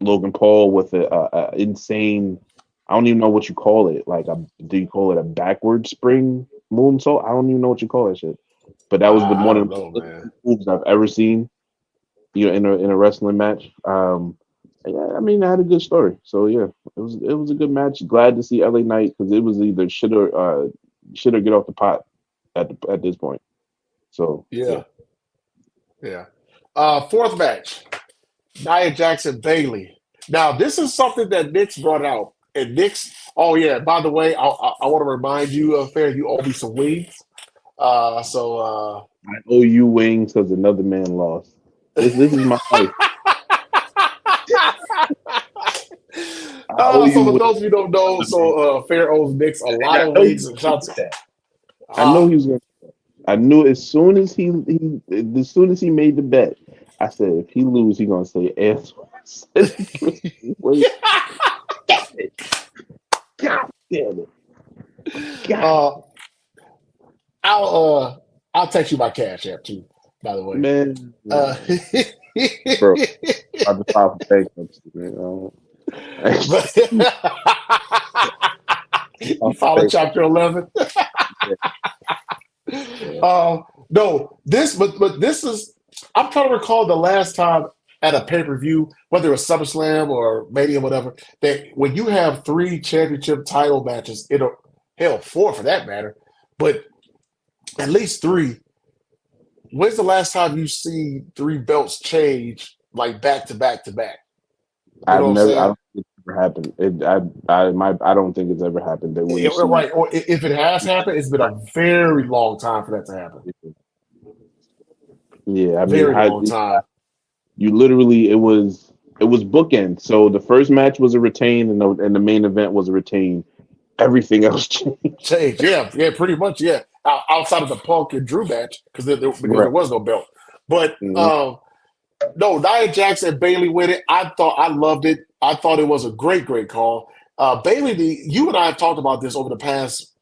S2: Logan Paul with a insane. I don't even know what you call it. Like, do you call it a backward spring moonsault? I don't even know what you call that shit. But that was
S1: I
S2: one
S1: don't
S2: of
S1: know,
S2: the
S1: man.
S2: moves I've ever seen. In a wrestling match. Yeah, I mean, I had a good story. So yeah, it was a good match. Glad to see LA Knight because it was either should or get off the pot at this point. So yeah,
S1: Yeah, yeah. Fourth match, Nia Jackson Bailey. Now, this is something that Nick's brought out. And Nick's, oh, yeah, by the way, I want to remind you, Fair, you owe me some wings. So,
S2: I owe you wings because another man lost. This is my life. I owe you
S1: so for
S2: wings.
S1: those of you who don't know,
S2: Another man.
S1: Fair owes Nick's a
S2: And
S1: lot
S2: I
S1: of
S2: know he
S1: wings
S2: was
S1: and
S2: gonna
S1: shots.
S2: get that. I
S1: Huh?
S2: know he was gonna. I knew as soon as as soon as he made the bet, I said if he lose, he gonna say ass. Wait, damn it! God damn it! God,
S1: uh, I'll I'll text you my cash app too, by the way.
S2: man,
S1: Uh,
S2: bro, I just filed for bankruptcy, man.
S1: but you
S2: Filed for
S1: follow
S2: bankruptcy.
S1: chapter 11.
S2: Yeah, yeah.
S1: No, but this is. I'm trying to recall the last time at a pay per view, whether it was SummerSlam or Mania, whatever, that when you have three championship title matches, it'll hell four for that matter, but at least three. When's the last time you see three belts change like back to back to back? You know
S2: I've
S1: what I'm
S2: never. I
S1: saying?
S2: don't think it's ever happened. I don't think it's ever happened that where you see.
S1: Right. Or if it has happened, it's been a very long time for that to happen.
S2: Yeah, I mean,
S1: Very
S2: how
S1: long time.
S2: you literally it was bookend. So the first match was a retain, and the main event was a retain. Everything else changed.
S1: Change, yeah, yeah, pretty much, yeah. Outside of the Punk and Drew match, because there
S2: Right.
S1: was no belt. But
S2: Mhm.
S1: no, Nia Jax and Bailey with it. I loved it. I thought it was a great call. Bailey, you and I have talked about this over the past,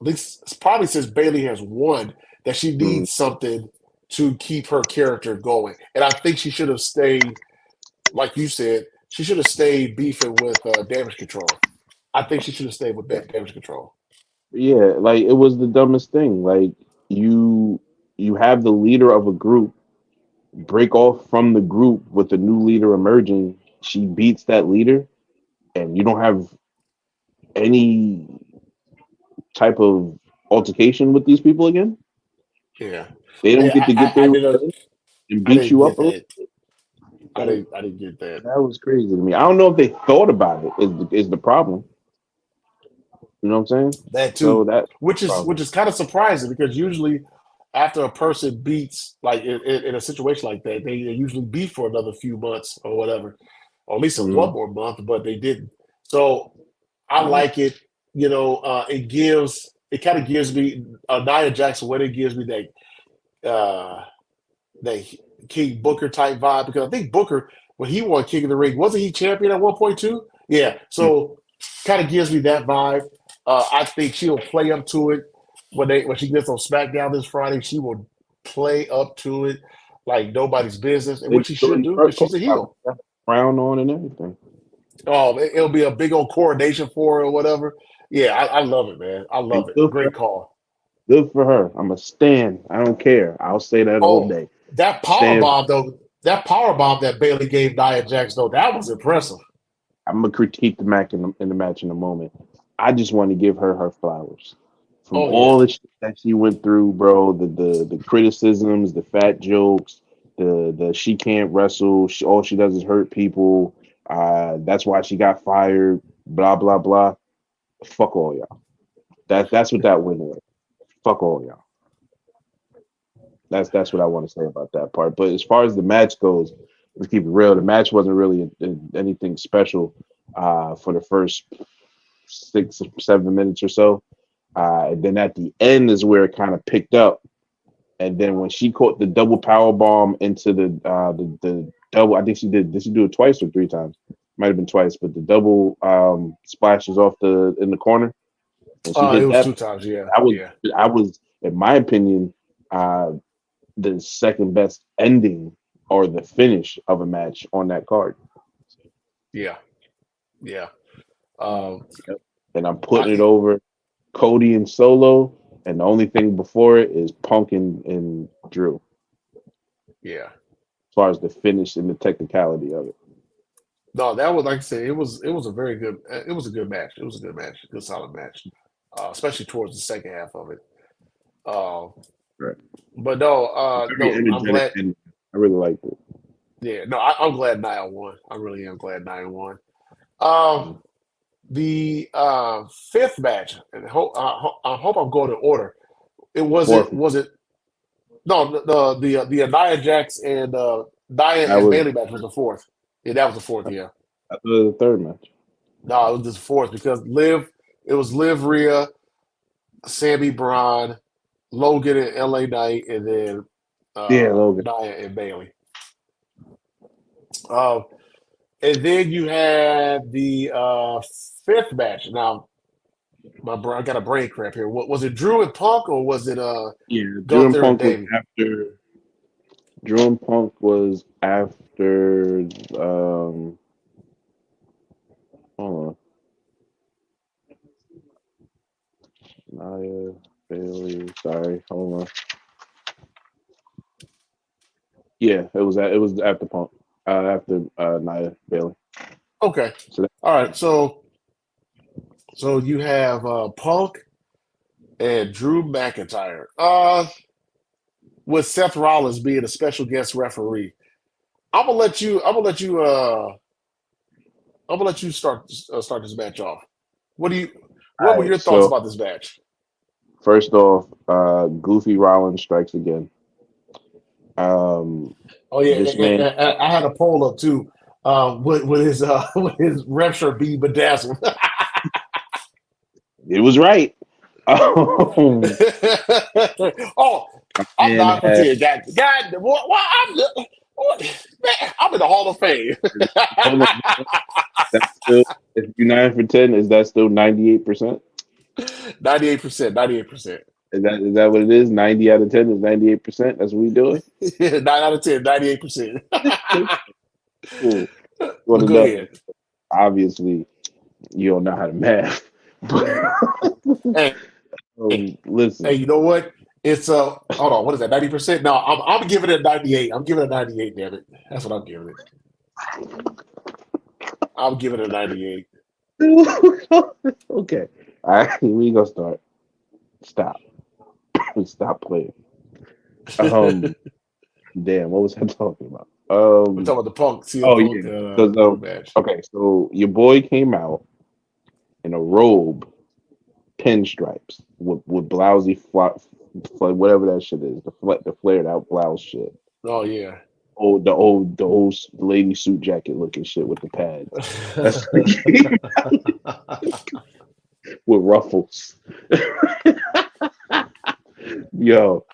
S1: at least probably since Bailey has won, that she
S2: Mhm.
S1: needs something to keep her character going, and I think she should have stayed, like you said, she should have stayed beefing with Damage Control. I think she should have stayed with Damage Control.
S2: Yeah, like it was the dumbest thing. Like you you have the leader of a group break off from the group with the new leader emerging. She beats that leader, and you don't have any type of altercation with these people again.
S1: Yeah,
S2: They don't
S1: yeah,
S2: get to get their revenge and
S1: I
S2: beat
S1: didn't
S2: you
S1: get
S2: up a little.
S1: that.
S2: Like
S1: I didn't get that.
S2: that was crazy to me. I don't know if they thought about it. Is the problem? You know what I'm saying?
S1: That
S2: So
S1: too,
S2: that's the
S1: which
S2: problem.
S1: is kind of surprising because usually after a person beats like in a situation like that, they usually beat for another few months or whatever, or at least one
S2: Mhm.
S1: more month, but they didn't. So I like it. It kind of gives me Nia Jackson when it gives me that King Booker type vibe because I think Booker when he won King of the Ring wasn't he champion at one point too? Yeah, so kind of gives me that vibe. I think she'll play up to it when she gets on SmackDown this Friday. She will play up to it like nobody's business, and
S2: They
S1: what she
S2: doing
S1: should
S2: the
S1: do
S2: right
S1: because she's
S2: course
S1: a
S2: out.
S1: heel.
S2: Got the crown on and everything.
S1: It'll be a big old coronation for her or whatever. Yeah, I love it, man. I
S2: And
S1: love it. Great call.
S2: good for her. I'm a stand. I don't care. I'll say that all
S1: Oh,
S2: day.
S1: that power
S2: Stand.
S1: bomb though. That power bomb that Bailey gave Nia Jax though, that was impressive.
S2: I'm gonna critique the match in the match in a moment. I just want to give her her flowers from
S1: Oh yeah,
S2: all the shit that she went through, bro. The criticisms, the fat jokes, the she can't wrestle. All she does is hurt people. That's why she got fired. Blah blah blah. Fuck all y'all. That's what that win was. Fuck all y'all. That's what I want to say about that part. But as far as the match goes, let's keep it real. The match wasn't really anything special for the first 6 or 7 minutes or so. And then at the end is where it kind of picked up. And then when she caught the double power bomb into the double, I think she did. Did she do it twice or 3 times? Might have been twice, but the double splashes off the in the corner, and she
S1: it
S2: hit
S1: was
S2: that.
S1: 2 times. Yeah,
S2: I was
S1: yeah.
S2: I was in my opinion uh, the second best ending or the finish of a match on that card.
S1: Yeah, yeah. Um,
S2: And I'm putting it
S1: I
S2: over Cody and Solo, and the only thing before it is Punk and Drew,
S1: yeah.
S2: as far as the finish and the technicality of it.
S1: No, that was like I said. It was a very good. It was a good match. It was a good match. Good solid match, especially towards the second half of it. Uh,
S2: Right.
S1: but no,
S2: Very
S1: no. I'm
S2: energetic,
S1: glad.
S2: and I really liked it.
S1: Yeah, no. I'm glad Nia won. I really am glad Nia won. Um,
S2: Mhm.
S1: the fifth match, and I hope I'm going in order. It
S2: Fourth,
S1: was it no the Nia Jax and Nia
S2: that
S1: and
S2: was
S1: Bailey match was the fourth. Yeah, that was the fourth. Yeah,
S2: that was the third match.
S1: no, it was just fourth because Liv. It was Liv Rhea, Sammy Braun, Logan and LA Knight, and then
S2: Yeah, Logan.
S1: Nia and Bailey. Uh, and then you had the fifth match. Now, I got a brain cramp here. What was it? Drew and Punk, or was it
S2: Yeah,
S1: Gunther and Davey?
S2: Drew and Punk was after hold on, Nia Bailey. Sorry, hold on. Yeah, it was after Punk, after Nia Bailey.
S1: Okay,
S2: So that,
S1: all right. So you have Punk and Drew McIntyre. With Seth Rollins being a special guest referee. I'm gonna let you. I'm gonna let you. I'm gonna let you start this match off. What do you?
S2: all
S1: What were
S2: right.
S1: your thoughts
S2: So
S1: about this match?
S2: first off, Goofy Rollins strikes again. Um,
S1: Oh yeah,
S2: this man,
S1: I had a poll up too. With his with his rep shirt being bedazzled.
S2: it was right. Um,
S1: Oh, I'm
S2: and
S1: not for
S2: had
S1: 10. God, what, man, I'm in the Hall of Fame.
S2: hold on, that's still if you're 9 for 10, is that still 98%?
S1: 98%, 98%.
S2: Is that what it is? 90 out of 10 is 98%. That's what we doing.
S1: 9 out of 10, 98%.
S2: Cool. Want
S1: But
S2: to
S1: go
S2: know?
S1: ahead.
S2: Obviously, you don't know how to math.
S1: Hey, hey,
S2: Listen,
S1: you know what? It's hold on, what is that? 90%? No, I'm giving it 98. I'm giving it 98, damn it. That's what I'm giving it. I'm giving it 98.
S2: okay. All right, we gonna start. Stop. Stop playing. Um, damn, what was I talking about?
S1: We're talking about the Punk CM
S2: Oh
S1: Punk
S2: yeah, because
S1: Drew match.
S2: okay, so your boy came out in a robe, pinstripes with blousy whatever that shit is, the flared out blouse shit.
S1: Oh yeah.
S2: The old lady suit jacket looking shit with the pads. That's with ruffles. Yo,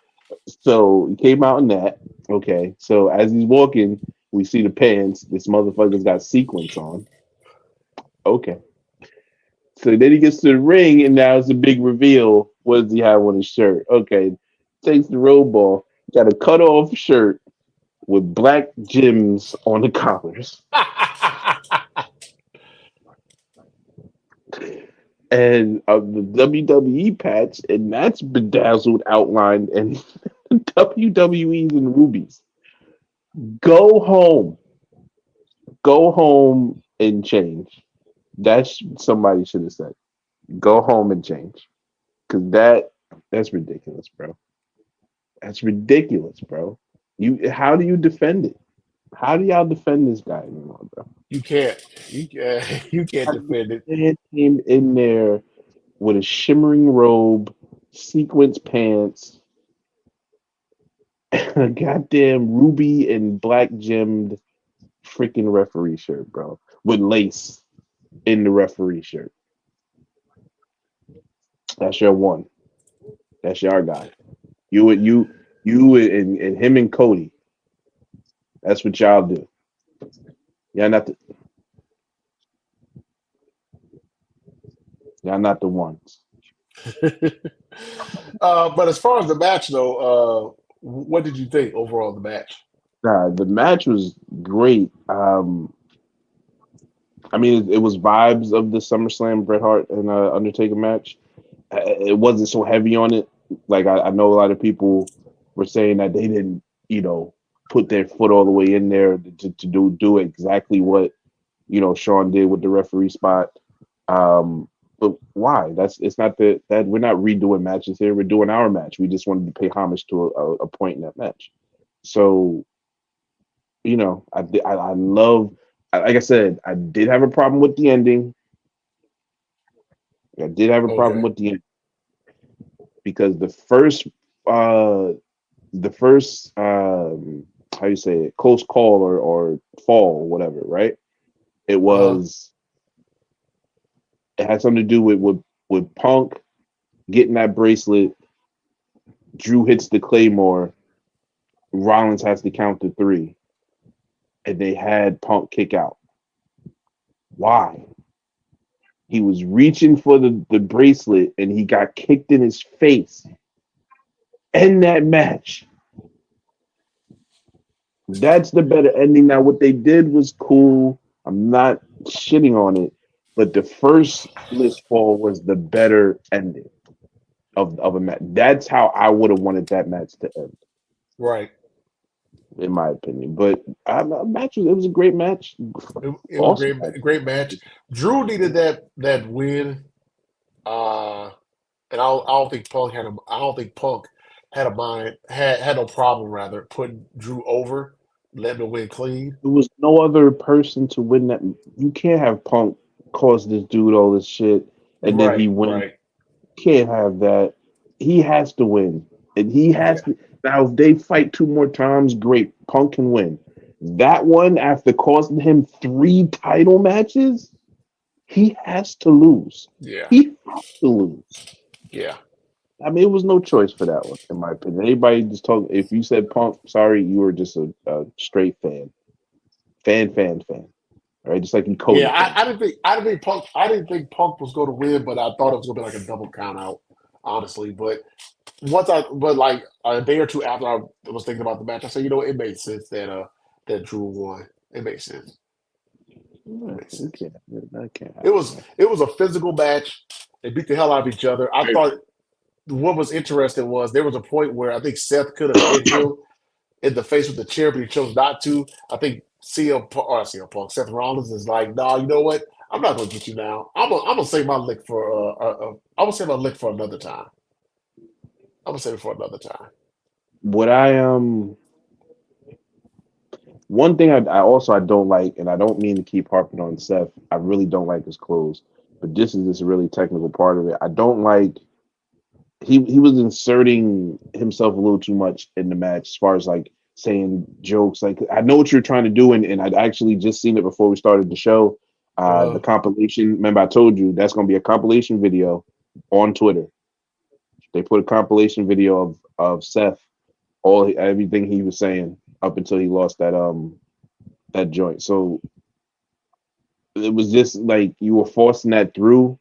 S2: so he came out in that. Okay, so as he's walking, we see the pants. This motherfucker's got sequins on. Okay. So then he gets to the ring, and now it's a big reveal. What does he have on his shirt? Okay, takes the robe off. Got a cut off shirt with black gems on the collars and the WWE patch, and that's bedazzled, outlined, and WWE's in rubies. Go home, go home and change. That's somebody should have said. Go home and change, because that's ridiculous, bro. That's ridiculous, bro. How do you defend it? How do y'all defend this guy anymore, bro?
S1: You can't. You can't defend it.
S2: Man came in there with a shimmering robe, sequence pants, a goddamn ruby and black gemmed freaking referee shirt, bro, with lace in the referee shirt. That's your one. That's your guy. You and him and Cody. That's what y'all do. Y'all not the y'all not the ones.
S1: But as far as the match, though, what did you think overall of the match?
S2: Nah, the match was great. I mean, it was vibes of the SummerSlam Bret Hart and Undertaker match. It wasn't so heavy on it. Like I know a lot of people were saying that they didn't, put their foot all the way in there to do exactly what Sean did with the referee spot. But why? It's not that we're not redoing matches here. We're doing our match. We just wanted to pay homage to a point in that match. So I love. Like I said, I did have a problem with the ending. I did have a problem
S1: Okay.
S2: with the ending because uh, the first how you say it, close call or fall or whatever, right? It
S1: Uh-huh.
S2: was it had something to do with Punk getting that bracelet. Drew hits the Claymore. Rollins has to count to three, and they had Punk kick out. Why? He was reaching for the bracelet, and he got kicked in his face. End that match. That's the better ending. Now, what they did was cool. I'm not shitting on it, but the first list fall was the better ending of a match. That's how I would have wanted that match to end,
S1: Right.
S2: in my opinion. But it was a great match,
S1: It was a
S2: awesome match.
S1: great match. Drew needed that win. Uh, and I don't think Punk had a I don't think Punk had a mind had no problem rather putting Drew over, letting him win clean.
S2: There was no other person to win that. You can't have Punk cause this dude all this shit, and then he
S1: Right,
S2: wins.
S1: right.
S2: Can't have that. He has to win. And he has
S1: Yeah,
S2: to. Now, if they fight two more times, great. Punk can win. That one, after costing him three title matches, he has to lose.
S1: yeah,
S2: He has to lose.
S1: yeah.
S2: I mean, it was no choice for that one, in my opinion. Anybody just talk. If you said Punk, sorry, you were just a straight fan. Fan. All right, just like you
S1: Yeah,
S2: Cody fan.
S1: I didn't think Punk was going to win, but I thought it was going to be like a double count out, honestly. But like a day or two after I was thinking about the match, I said, you know, what, it made sense that Drew won. It makes sense. It
S2: Yeah,
S1: makes
S2: you
S1: sense.
S2: can't. That can't happen, man.
S1: It was a physical match. They beat the hell out of each other. I thought what was interesting was there was a point where I think Seth could have hit him in the face with the chair, but he chose not to. I think CM Punk, Seth Rollins is like, nah, you know what? I'm not gonna get you now. I'm gonna save my lick for I'm gonna save my lick for another time. I'm gonna save it for another time.
S2: What I One thing I also I don't like, and I don't mean to keep harping on Seth. I really don't like his clothes, but this is just a really technical part of it. I don't like he was inserting himself a little too much in the match as far as like saying jokes. Like I know what you're trying to do, and I'd actually just seen it before we started the show. The
S1: Uh,
S2: compilation. Remember, I told you that's going to be a compilation video on Twitter. They put a compilation video of Seth, everything he was saying up until he lost that joint. So it was just like you were forcing that through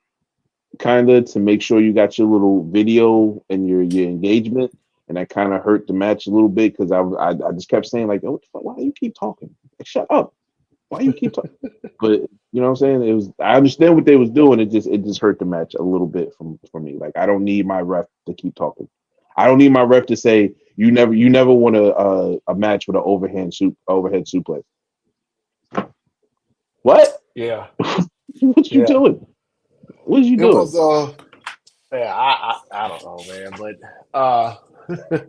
S2: kind of to make sure you got your little video and your engagement, and that kind of hurt the match a little bit because I just kept saying like, oh, what the fuck, why do you keep talking? Like, shut up. Why you keep talking? But you know what I'm saying? It was I understand what they was doing. It just hurt the match a little bit for me. Like I don't need my ref to keep talking. I don't need my ref to say you never want a match with an overhead suplex. What?
S1: yeah,
S2: What you
S1: yeah.
S2: doing? What is you
S1: It
S2: doing?
S1: was yeah. I don't know, man, but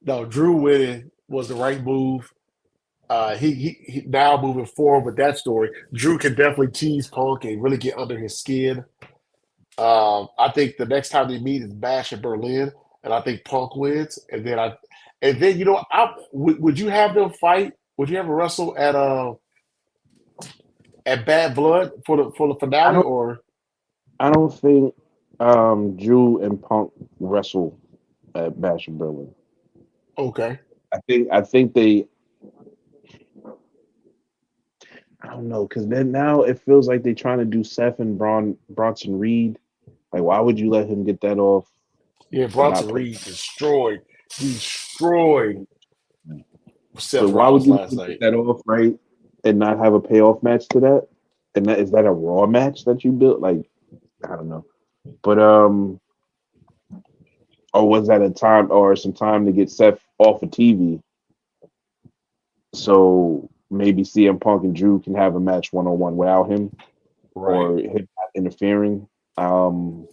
S1: no, Drew winning was the right move. He now moving forward with that story, Drew can definitely tease Punk and really get under his skin. I think the next time they meet is Bash in Berlin, and I think Punk wins. And then you know, would you have them fight? Would you have a wrestle at Bad Blood for the
S2: I
S1: finale?
S2: don't
S1: Or
S2: I don't think Drew and Punk wrestle at Bash in Berlin.
S1: okay,
S2: I think I don't know because then now it feels like they're trying to do Seth and Bronson Reed. Like, why would you let him get that off
S1: yeah,
S2: and not
S1: Bronson
S2: put?
S1: Reed destroyed. Destroyed. Seth
S2: But why would
S1: Rollins
S2: you
S1: last
S2: take
S1: night.
S2: that off, right, and not have a payoff match to that? And that is that a Raw match that you built? Like, I don't know. But or was that a time or some time to get Seth off of TV so maybe CM Punk and Drew can have a match 1-on-1 without him
S1: Right.
S2: or him not interfering? Um,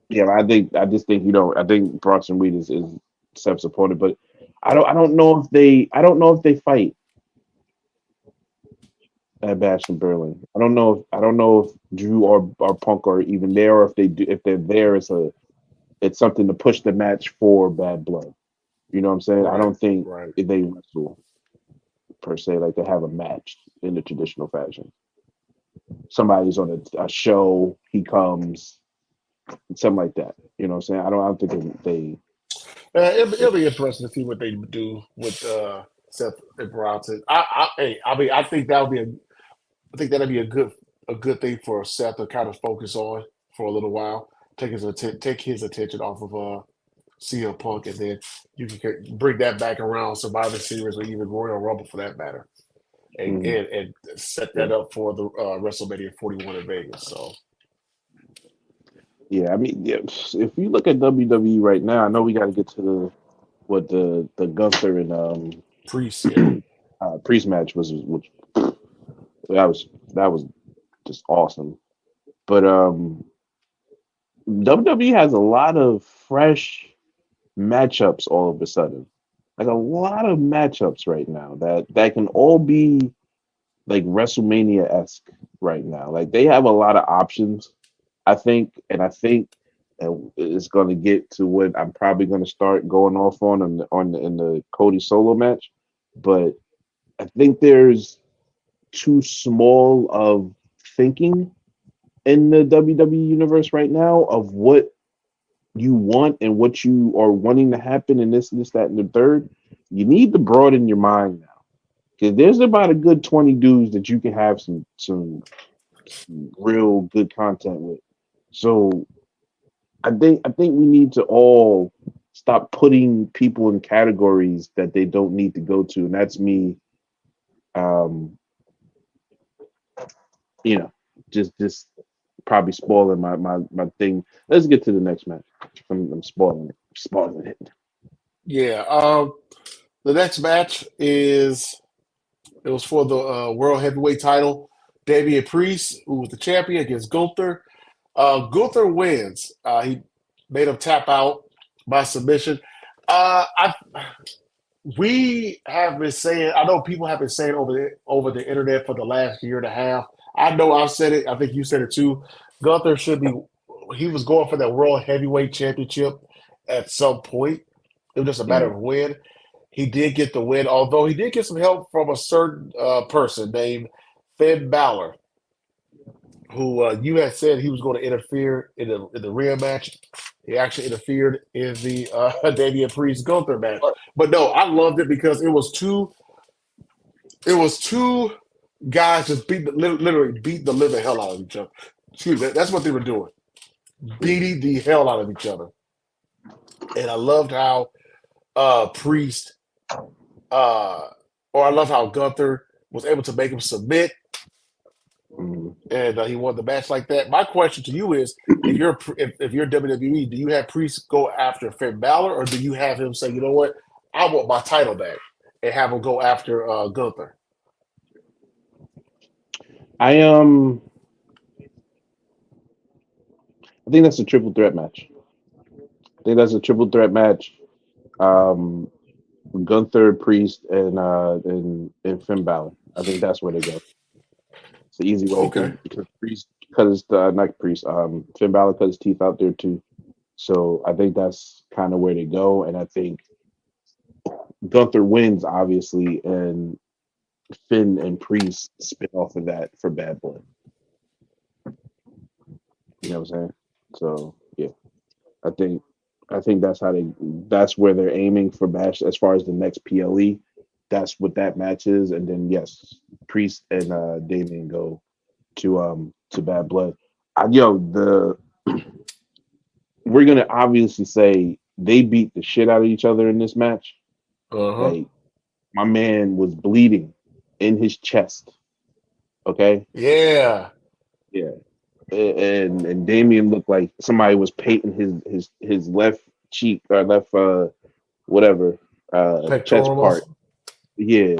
S2: yeah, I just think I think Bronson Reed is Seth's opponent, but I don't know if they fight at Bash in Berlin. I don't know if Drew or Punk are even there, or if they do, if they're there, it's something to push the match for Bad Blood. You know what I'm saying? I
S1: Right.
S2: don't think
S1: Right.
S2: if they wrestle per se, like they have a match in the traditional fashion. Somebody's on a show, he comes, something like that. You know what I'm saying? I don't think
S1: It'll be interesting to see what they do with Seth and Bronson. I think I think that'd be a good thing for Seth to kind of focus on for a little while. Take his attention off of CM Punk, and then you can bring that back around Survivor Series or even Royal Rumble for that matter,
S2: mm,
S1: and set
S2: yeah.
S1: that up for the WrestleMania 41 in Vegas. So
S2: Yeah, I mean, yeah, if you look at WWE right now, I know we got to get to the Gunther and
S1: Priest, yeah,
S2: Priest match was, which that was just awesome. But WWE has a lot of fresh matchups all of a sudden. Like a lot of matchups right now that can all be like WrestleMania esque right now. Like they have a lot of options, I think it's going to get to what I'm probably going to start going off in the Cody solo match. But I think there's too small of thinking in the WWE universe right now of what you want and what you are wanting to happen and this, that, and the third. You need to broaden your mind now. Because there's about a good 20 dudes that you can have some real good content with. So I think we need to all stop putting people in categories that they don't need to go to. And that's me um, you know, just probably spoiling my thing. Let's get to the next match. I'm spoiling it. Spoiling it.
S1: yeah. The next match is it was for the World Heavyweight Title. Damian Priest, who was the champion, against Gunther. Gunther wins. He made him tap out by submission. I we have been saying. I know people have been saying over the internet for the last year and a half. I know I've said it. I think you said it too. Gunther should be. He was going for that World Heavyweight Championship at some point. It was just a matter
S2: Mm,
S1: of when. He did get the win, although he did get some help from a certain person named Finn Balor, who you had said he was going to interfere in the Rhea match. He actually interfered in the Damian Priest Gunther match. But no, I loved it because it was two guys just literally beat the living hell out of each other. Excuse me, that's what they were doing,
S2: mm,
S1: beating the hell out of each other. And I loved how Priest, uh, or I love how Gunther was able to make him submit,
S2: mm.
S1: and he won the match like that. My question to you is, if you're WWE, do you have Priest go after Finn Balor, or do you have him say, you know what, I want my title back, and have him go after Gunther?
S2: I I think that's a triple threat match. I think that's a triple threat match. Um, Gunther, Priest, and Finn Balor. I think that's where they go. It's the easy way
S1: Okay.
S2: because Priest cut his not Priest. Finn Balor cut his teeth out there too. So I think that's kind of where they go, and I think Gunther wins obviously, and Finn and Priest spin off of that for Bad Blood. You know what I'm saying? So yeah, I think that's where they're aiming for match as far as the next PLE. That's what that match is, and then yes, Priest and Damien go to Bad Blood. The we're gonna obviously say they beat the shit out of each other in this match.
S1: Uh huh.
S2: Like My man was bleeding in his chest. Okay.
S1: Yeah.
S2: Yeah. And Damien looked like somebody was painting his left cheek or left whatever chest
S1: Pectoral
S2: part.
S1: muscle.
S2: Yeah,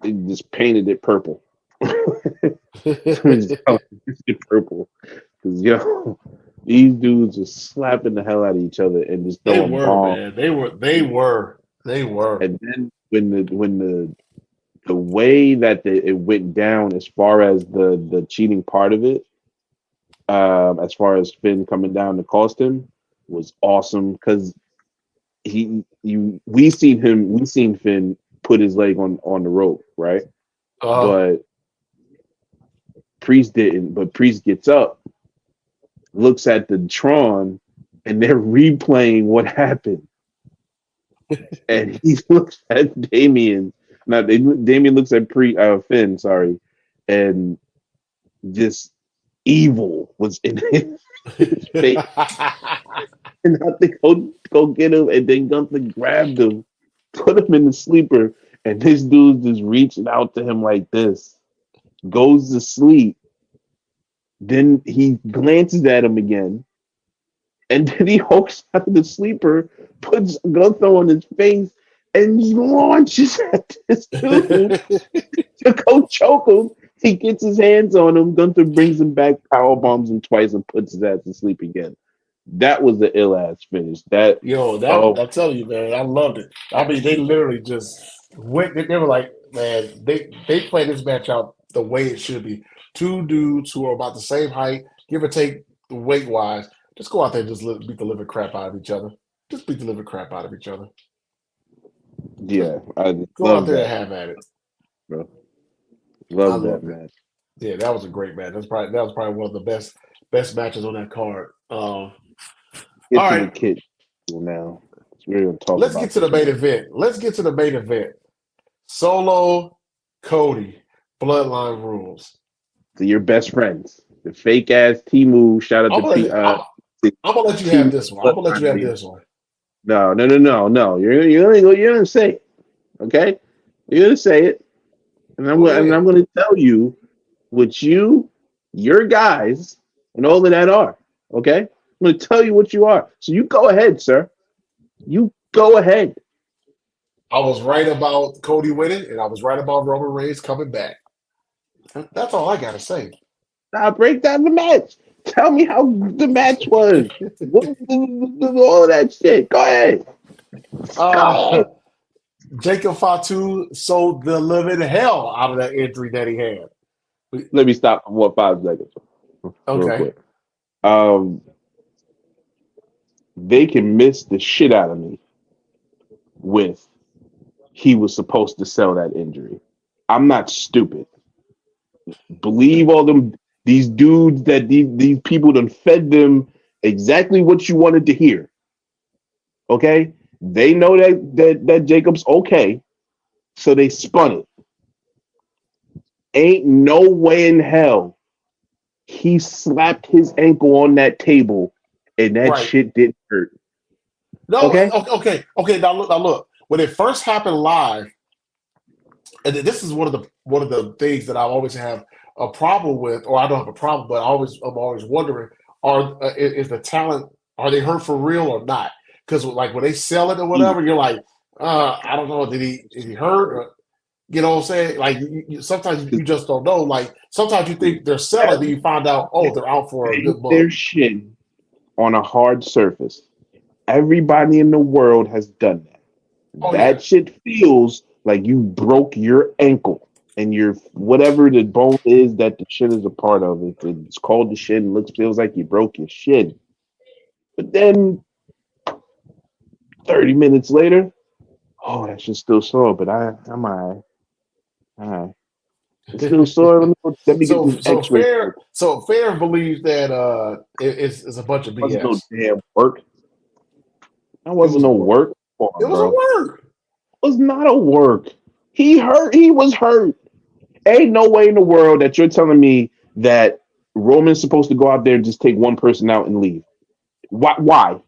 S2: they just painted it purple. Just colored it purple because these dudes are slapping the hell out of each other and just
S1: They
S2: throwing
S1: were,
S2: bombs.
S1: man. They were.
S2: And then when the way that it went down as far as the cheating part of it, as far as Finn coming down to cost him, was awesome because we seen Finn put his leg on the rope, right?
S1: Uh,
S2: But Priest didn't. But Priest gets up, looks at the Tron, and they're replaying what happened. And he looks at Damien. Now Damien looks at Finn, sorry, and this evil was in his face. And I think go get him, and then Gunther grabbed him, put him in the sleeper, and this dude just reaching out to him like this, goes to sleep. Then he glances at him again, and then he hooks out of the sleeper, puts Gunther on his face, and launches at this dude to go choke him. He gets his hands on him. Gunther brings him back, power bombs him twice, and puts his ass to sleep again. That was the ill ass finish. That
S1: Yo, that
S2: oh
S1: I tell you, man, I loved it. I mean, they literally just went. They were like, man, they played this match out the way it should be. Two dudes who are about the same height, give or take weight wise, just go out there and just beat the living crap out of each other. Just beat the living crap out of each other. Just
S2: yeah, I just
S1: go out
S2: love
S1: there and
S2: that,
S1: have at it.
S2: bro.
S1: I
S2: Love that
S1: loved it.
S2: match.
S1: Yeah, that was a great match. That was probably one of the best matches on that card.
S2: Get
S1: All
S2: to the
S1: right,
S2: kid now. We're gonna talk
S1: let's get
S2: about
S1: to the
S2: this
S1: main
S2: match.
S1: event. Let's get to the main event. Solo, Cody, Bloodline rules.
S2: To your best friends, the fake ass Timu. Shout out
S1: I'm
S2: to
S1: gonna
S2: P.
S1: let, I'm, I'm gonna let you have
S2: Timu
S1: this one. I'm gonna let you have
S2: Bloodline.
S1: this one.
S2: No, no, no, no, no. You're gonna say it, okay? You're gonna say it, and
S1: Go
S2: I'm
S1: ahead.
S2: gonna tell you what your guys, and all of that are. Okay, I'm gonna tell you what you are. So you go ahead, sir. You go ahead.
S1: I was right about Cody winning, and I was right about Roman Reigns coming back. That's all I gotta say.
S2: Now break down the match. Tell me how the match was. All of that shit. Go ahead. Go
S1: uh,
S2: ahead.
S1: Jacob Fatu sold the living hell out of that injury that he had.
S2: Let me stop for 5 seconds, real
S1: Okay,
S2: quick. Um, they can miss the shit out of me with he was supposed to sell that injury. I'm not stupid. Believe all them these dudes that these people done fed them exactly what you wanted to hear. Okay? They know that Jacob's okay, so they spun it. Ain't no way in hell he slapped his ankle on that table and that
S1: right.
S2: shit didn't hurt.
S1: No,
S2: Okay?
S1: okay. Now look. When it first happened live, and this is one of the things that I always have a problem with, or I don't have a problem, but I'm always wondering: is the talent, are they hurt for real or not? Because like when they sell it or
S2: He,
S1: whatever, you're like, I don't know, did he hurt? Or, you know what I'm saying? Like sometimes you just don't know. Like sometimes you think they're selling, then you find out, oh, they're out for a
S2: bang
S1: good month.
S2: their shin on a hard surface. Everybody in the world has done that.
S1: Oh yeah,
S2: That shit feels like you broke your ankle and your whatever the bone is that the shin is a part of. If it's called the shin, looks feels like you broke your shin. But then 30 minutes later, oh, that shit's still sore, but I'm all right. It's still sore. Let me get
S1: so
S2: this X-ray.
S1: fair believes that it's a bunch of
S2: Wasn't no
S1: BS.
S2: damn work. That
S1: It
S2: wasn't
S1: was a
S2: no
S1: work.
S2: work for
S1: It
S2: him,
S1: was a
S2: bro.
S1: work.
S2: It was not a work. He hurt. He was hurt. Ain't no way in the world that you're telling me that Roman's supposed to go out there and just take one person out and leave. Why? Why?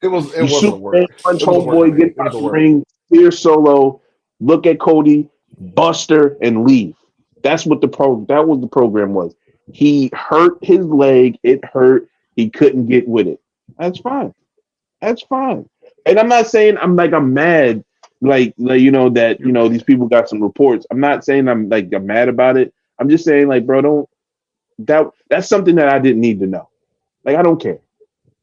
S1: It
S2: You
S1: wasn't a
S2: Superman
S1: work.
S2: punch
S1: It was a work
S2: homeboy,
S1: ring.
S2: get
S1: It
S2: out
S1: was a
S2: the
S1: work.
S2: ring, clear solo, look at Cody, Buster, and leave. That's what that was the program was. He hurt his leg, it hurt, he couldn't get with it. That's fine. That's fine. And I'm not saying I'm mad, that these people got some reports. I'm not saying I'm mad about it. I'm just saying bro, don't that's something that I didn't need to know. I don't care.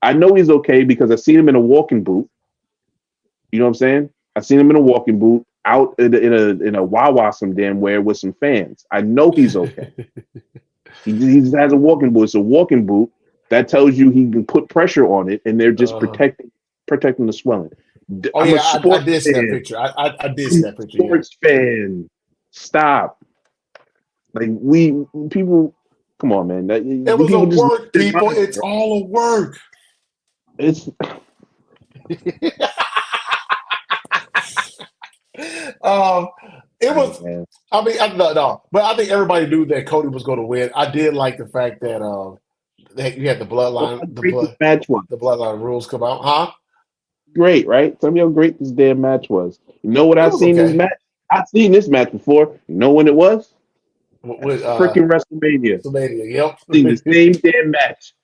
S2: I know he's okay because I seen him in a walking boot. You know what I'm saying? I seen him in a walking boot out in a Wawa some damn where with some fans. I know he's okay. He just has a walking boot. It's a walking boot that tells you he can put pressure on it, and they're just
S1: Uh-huh.
S2: protecting the swelling.
S1: Oh
S2: I'm a
S1: yeah, I
S2: sports
S1: did see that
S2: fan.
S1: picture. I did see
S2: I'm a
S1: that picture. Yeah.
S2: sports fan. Stop. We people, come on, man.
S1: It
S2: The
S1: was a
S2: people just lose
S1: work,
S2: their
S1: people.
S2: minds,
S1: It's
S2: bro.
S1: all a work.
S2: It's
S1: um, it was.
S2: man.
S1: I mean, no, but I think everybody knew that Cody was going to win. I did like the fact that that you had
S2: Look how
S1: the
S2: great this match was.
S1: bloodline rules come out, huh?
S2: Great, right? Tell me how great this damn match was. You know what
S1: It
S2: I've
S1: was
S2: seen this
S1: okay.
S2: match? I've seen this match before. You know when it was? At
S1: With
S2: freaking WrestleMania.
S1: WrestleMania.
S2: Seen the
S1: Yep.
S2: same damn match.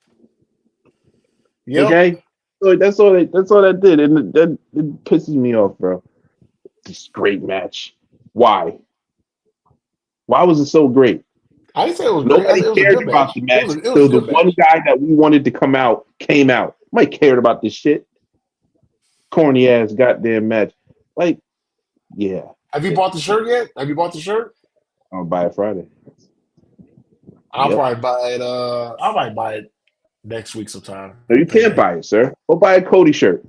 S1: Yep.
S2: Okay? So that's all that did. And that it pisses me off, bro. This great match. Why? Why was it so great?
S1: I didn't say it was great. I
S2: Nobody
S1: said it was a
S2: cared
S1: good
S2: about
S1: match.
S2: the match
S1: It was a
S2: until the
S1: good
S2: one
S1: match.
S2: guy that we wanted to come out came out. Nobody cared about this shit. Corny ass goddamn match. Like, yeah.
S1: Have you
S2: Yeah.
S1: bought the shirt yet? Have you bought the shirt?
S2: I'll buy it Friday.
S1: I'll
S2: Yep.
S1: probably buy it. I might buy it next week sometime.
S2: No, you can't
S1: Depending.
S2: buy it, sir. Go buy a Cody shirt.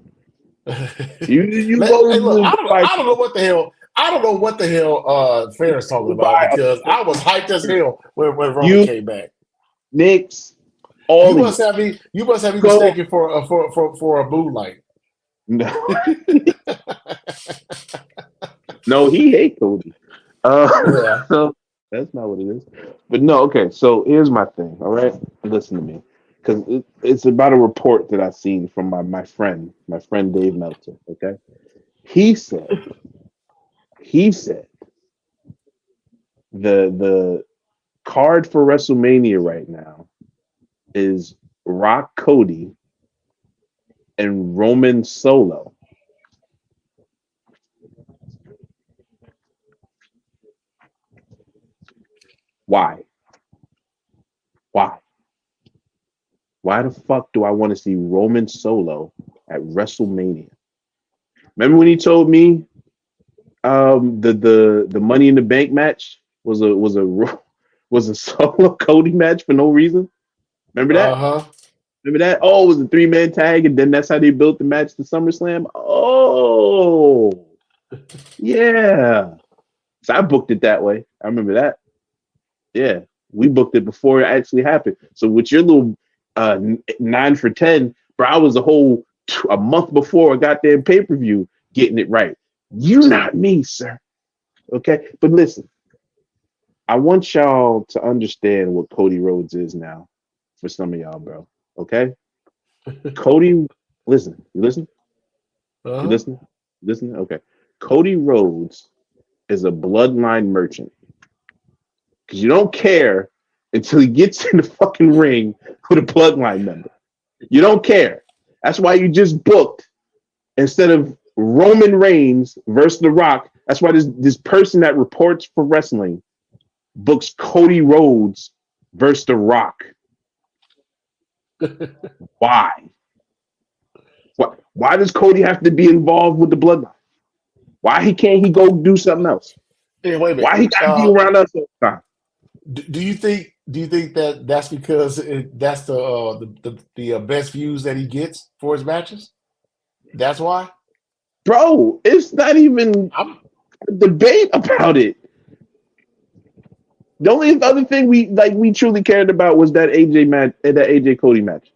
S2: You go
S1: Hey, look,
S2: go buy
S1: I don't know what the hell. I don't know what the hell Fair's talking
S2: go
S1: about
S2: buy
S1: because
S2: a
S1: I was hyped as hell when Roman
S2: you
S1: came back.
S2: Knicks, all of you.
S1: You must have me
S2: Go
S1: mistaken for a moonlight.
S2: no, no, he hate Cody.
S1: Yeah.
S2: So that's not what it is. But no, okay. So here's my thing. All right, listen to me, because it's about a report that I seen from my friend Dave Meltzer. Okay, he said he said the card for WrestleMania right now is Rock Cody and Roman Solo. Why? Why? Why the fuck do I want to see Roman Solo at WrestleMania? Remember when he told me the Money in the Bank match was a solo Cody match for no reason? Remember
S1: Uh
S2: that?
S1: huh.
S2: Remember that? Oh, it was a 3-man tag, and then that's how they built the match to SummerSlam. Oh, yeah. So I booked it that way. I remember that. Yeah, we booked it before it actually happened. So with your little 9 for 10, bro, I was a month before a goddamn pay-per-view getting it right. You not me, sir. Okay, but listen, I want y'all to understand what Cody Rhodes is now for some of y'all, bro. Okay, Cody, listen, you listen,
S1: Uh
S2: you
S1: huh.
S2: listen, listen. Okay, Cody Rhodes is a bloodline merchant because you don't care until he gets in the fucking ring with a bloodline member. You don't care. That's why you just booked instead of Roman Reigns versus The Rock. That's why this person that reports for wrestling books Cody Rhodes versus The Rock. Why? Why does Cody have to be involved with the bloodline? Why can't he go do something else?
S1: Hey, wait a minute.
S2: Why he got to be around us all the time?
S1: Do you think that that's because that's the best views that he gets for his matches? That's why.
S2: Bro, it's not even
S1: I'm
S2: a debate about it. The only other thing we truly cared about was that AJ match, that AJ Cody match.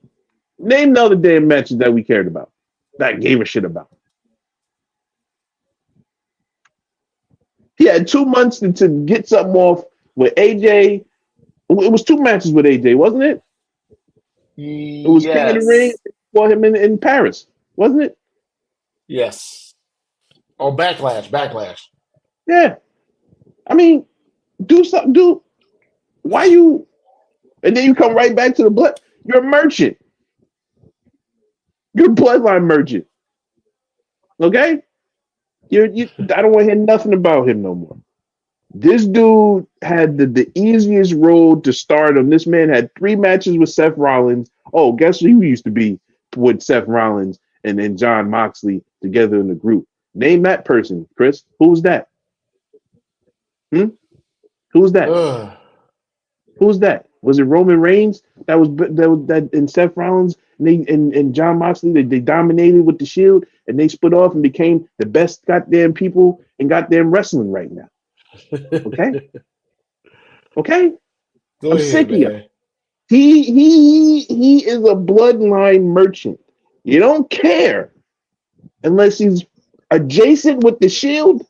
S2: Name the other damn matches that we cared about, that I gave a shit about. He had 2 months to get something off with AJ. It was 2 matches with AJ, wasn't it? It was King of the Ring
S1: yes.
S2: for him in Paris. wasn't it?
S1: Yes. Oh, Backlash.
S2: Yeah. I mean, do something. Why you? And then you come right back to the blood. You're a merchant. You're a bloodline merchant. Okay. You. I don't want to hear nothing about him no more. This dude had the easiest road to stardom. This man had 3 matches with Seth Rollins. Oh, guess who he used to be with Seth Rollins and then John Moxley together in the group? Name that person, Chris. Who's that? Who's that?
S1: Ugh.
S2: Who's that? Was it Roman Reigns? That in Seth Rollins and John Moxley. They dominated with the Shield and they split off and became the best goddamn people in goddamn wrestling right now. Okay. Okay.
S1: Go
S2: I'm
S1: ahead,
S2: sick of
S1: man.
S2: you. He is a bloodline merchant. You don't care unless he's adjacent with the Shield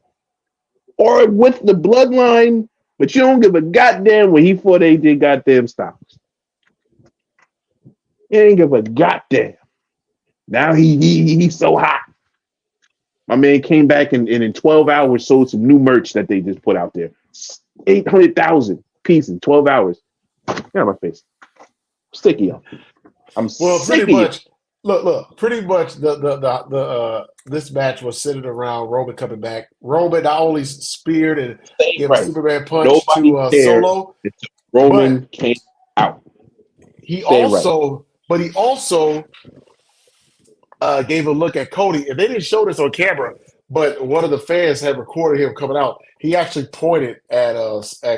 S2: or with the bloodline, but you don't give a goddamn when he fought AJ goddamn Styles. You ain't give a goddamn. Now he's so hot. My man came back and in 12 hours sold some new merch that they just put out there. 800,000 pieces, 12 hours. Get out of my face. Sick of y'all. I'm
S1: Well,
S2: sick
S1: pretty
S2: of you.
S1: much. Look. Pretty much this match was centered around Roman coming back. Roman not only speared and gave a
S2: Right.
S1: Superman punch
S2: Nobody
S1: to
S2: cared
S1: Solo,
S2: until Roman
S1: but
S2: came out.
S1: he
S2: Stay right.
S1: also gave a look at Cody, and they didn't show this on camera, but one of the fans had recorded him coming out. He actually pointed at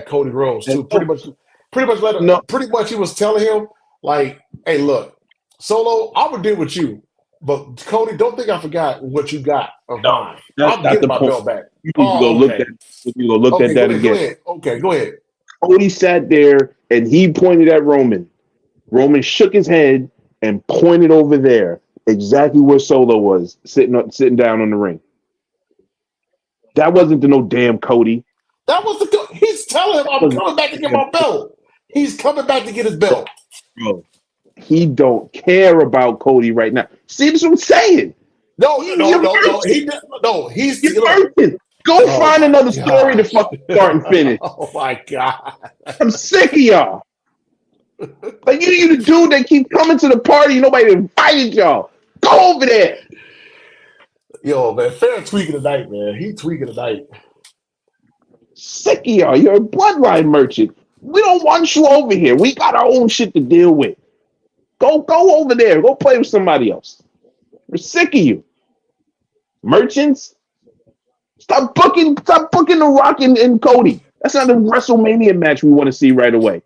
S1: Cody Rhodes
S2: And
S1: to pretty much pretty much he was telling him like, "Hey, look, Solo, I would deal with you, but Cody, don't think I forgot what you got of mine.
S2: that's
S1: I'm
S2: not
S1: getting
S2: the
S1: my
S2: point.
S1: belt back."
S2: You need to go
S1: Oh,
S2: look
S1: okay.
S2: at. You need to go look
S1: Okay,
S2: at that
S1: go
S2: again.
S1: ahead. Okay, go ahead.
S2: Cody sat there and he pointed at Roman. Roman shook his head and pointed over there, exactly where Solo was sitting down on the ring. That wasn't the no damn Cody.
S1: That was he's telling him, I'm coming back to get my belt. He's coming back to get his belt.
S2: Bro, he don't care about Cody right now. See, that's what I'm saying.
S1: No.
S2: He's
S1: Look.
S2: merchant. Go
S1: Oh
S2: find
S1: my
S2: another story to
S1: gosh.
S2: fucking start and finish.
S1: Oh my god.
S2: I'm sick of y'all. Like you the dude that keep coming to the party. Nobody invited y'all. Go over there.
S1: Yo, man, fair tweaking tonight, man. He tweaking tonight.
S2: Sick of y'all. You're a bloodline merchant. We don't want you over here. We got our own shit to deal with. Go over there. Go play with somebody else. We're sick of you. Merchants. Stop booking The Rock and Cody. That's not the WrestleMania match we want to see right away.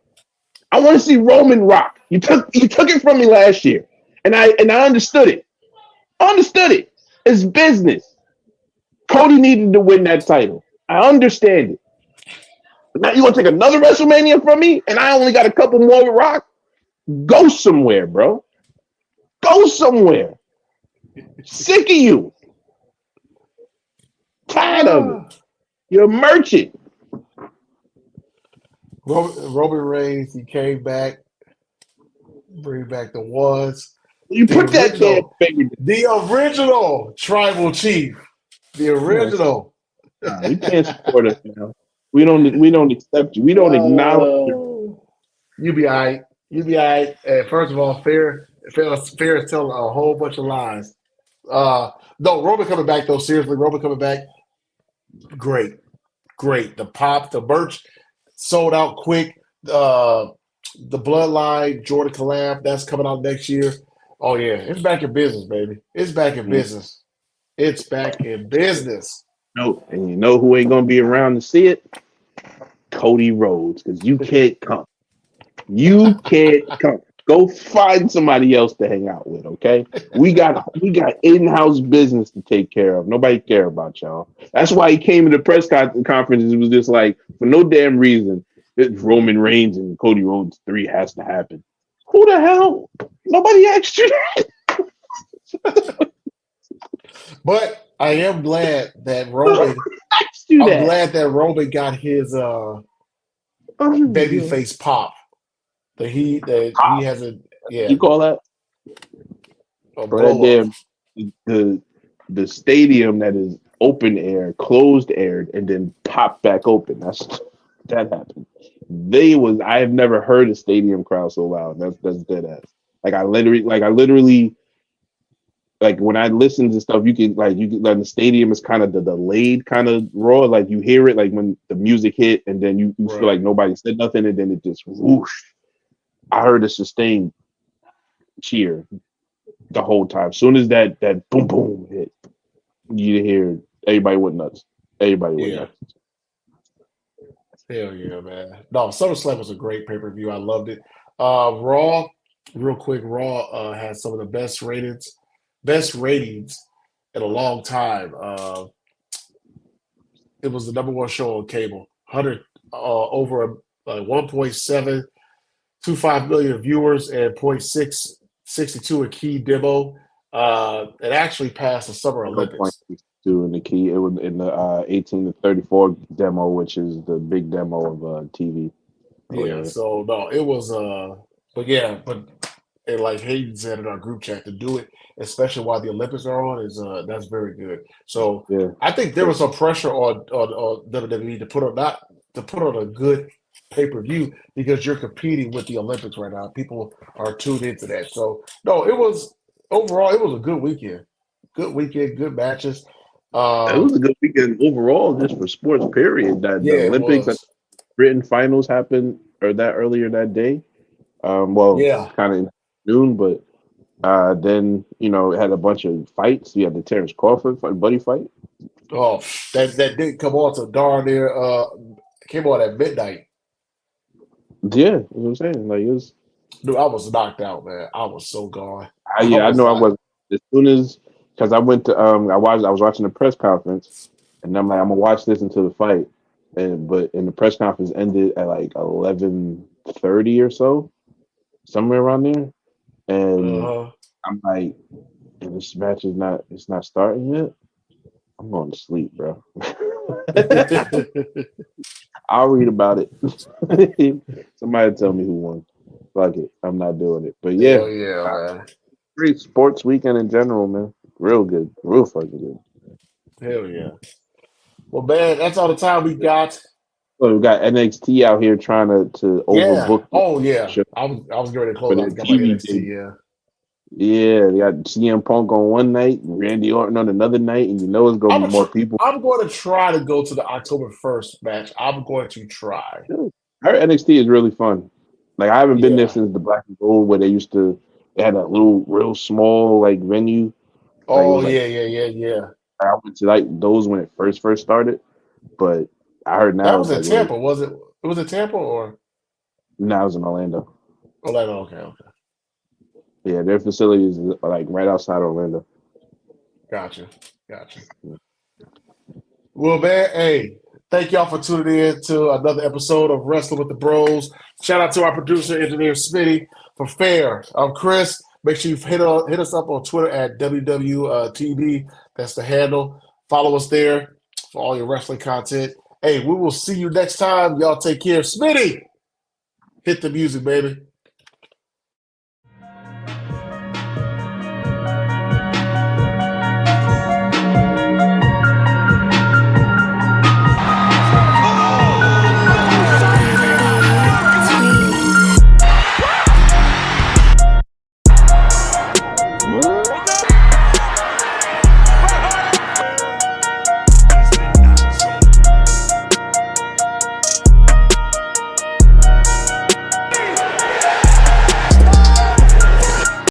S2: I want to see Roman Rock. You took it from me last year. And I understood it. It's business. Cody needed to win that title. I understand it. But now you want to take another WrestleMania from me and I only got a couple more with Rock? Go somewhere, bro. Go somewhere. Sick of you. Tired of it. You're a merchant.
S1: Roman Reigns, he came back, bring back the ones.
S2: You put that damn finger.
S1: The original tribal chief. The original.
S2: Nah, you can't support us now. We don't accept you. We don't acknowledge you.
S1: You be all right. You be all right. First of all, Fair is telling a whole bunch of lies. No, Roman coming back though. Seriously, Roman coming back. Great. The pop, the merch sold out quick. The Bloodline, Jordan collab, that's coming out next year. Oh yeah, it's back in business, baby. It's back in business. It's back in business.
S2: No, and you know who ain't gonna be around to see it? Cody Rhodes, because you can't come. You can't come. Go find somebody else to hang out with, okay? We got in-house business to take care of. Nobody care about y'all. That's why he came to the press conference. It was just like, for no damn reason, it's Roman Reigns and Cody Rhodes 3 has to happen. Who the hell? Nobody asked you that.
S1: But I am glad that Roman. Glad that Roman got his babyface pop. That he has a
S2: You call that?
S1: a
S2: For that
S1: blow
S2: damn
S1: up.
S2: the stadium that is open air, closed air, and then popped back open. That happened. I have never heard a stadium crowd so loud. That's dead ass. Like I literally like when I listen to stuff, you can like the stadium is kind of the delayed kind of roar. Like you hear it like when the music hit, and then you feel like nobody said nothing, and then it just whoosh. I heard a sustained cheer the whole time. As soon as that boom boom hit, you hear everybody went nuts. Everybody went nuts.
S1: Hell yeah, man. No, SummerSlam was a great pay-per-view. I loved it. Raw, real quick, Raw had some of the best ratings in a long time. It was the number one show on cable. 100 over 1.725 million viewers and 0.662 a key demo. It actually passed the Summer Olympics.
S2: 0.62 in the key. It was in the 18 to 34 demo, which is the big demo of TV.
S1: Yeah, so no, it was but and like Hayden said in our group chat, to do it, especially while the Olympics are on, is that's very good. So
S2: yeah,
S1: I think there was some pressure on WWE to put on a good pay-per-view because you're competing with the Olympics right now. People are tuned into that. So no, it was overall it was a good weekend. Good weekend, good matches.
S2: it was a good weekend overall, just for sports. Period. That the
S1: Yeah, it
S2: Olympics,
S1: was.
S2: Britain finals happened or that earlier that day.
S1: Yeah.
S2: Kind of in noon, but then it had a bunch of fights. You had the Terrence Crawford buddy fight.
S1: Oh, that didn't come on till darn near came on at midnight.
S2: Yeah, you know what I'm saying. Like it was.
S1: Dude, I was knocked out, man. I was so gone.
S2: I
S1: was
S2: know I
S1: like,
S2: was as soon as because I went to I was watching the press conference, and I'm like I'm gonna watch this until the fight, but the press conference ended at like 11:30 or so, somewhere around there, and I'm like, and this match is not starting yet. I'm going to sleep, bro. I'll read about it. Somebody tell me who won. Fuck it, I'm not doing it. But yeah,
S1: hell yeah, man.
S2: great sports weekend in general, man. Real good, real fucking good.
S1: Hell yeah. Well, man, that's all the time we got.
S2: Well, we got NXT out here trying to
S1: Yeah.
S2: overbook the
S1: Oh yeah.
S2: show
S1: I was going to
S2: for
S1: close
S2: their
S1: out. Got my
S2: TV
S1: NXT.
S2: thing.
S1: Yeah.
S2: Yeah, they got CM Punk on one night, Randy Orton on another night, and it's gonna be more people.
S1: I'm going to try to go to the October 1st match. I'm going to try.
S2: Our NXT is really fun. Like I haven't been there
S1: Yeah.
S2: since the Black and Gold, where they had a little real small like venue. Like it
S1: Oh
S2: was like
S1: yeah.
S2: I went to like those when it first started, but I heard
S1: That
S2: now
S1: was
S2: it's
S1: in
S2: like really
S1: Tampa, was it? It was in Tampa or
S2: now it's in Orlando.
S1: Orlando? Okay.
S2: Yeah, their facilities are like right outside Orlando.
S1: Gotcha. Well, man, hey, thank y'all for tuning in to another episode of Wrestling with the Bros. Shout out to our producer, engineer Smitty, for Fair. I'm Chris. Make sure you hit us up on Twitter at WWTB. That's the handle. Follow us there for all your wrestling content. Hey, we will see you next time. Y'all take care. Smitty, hit the music, baby.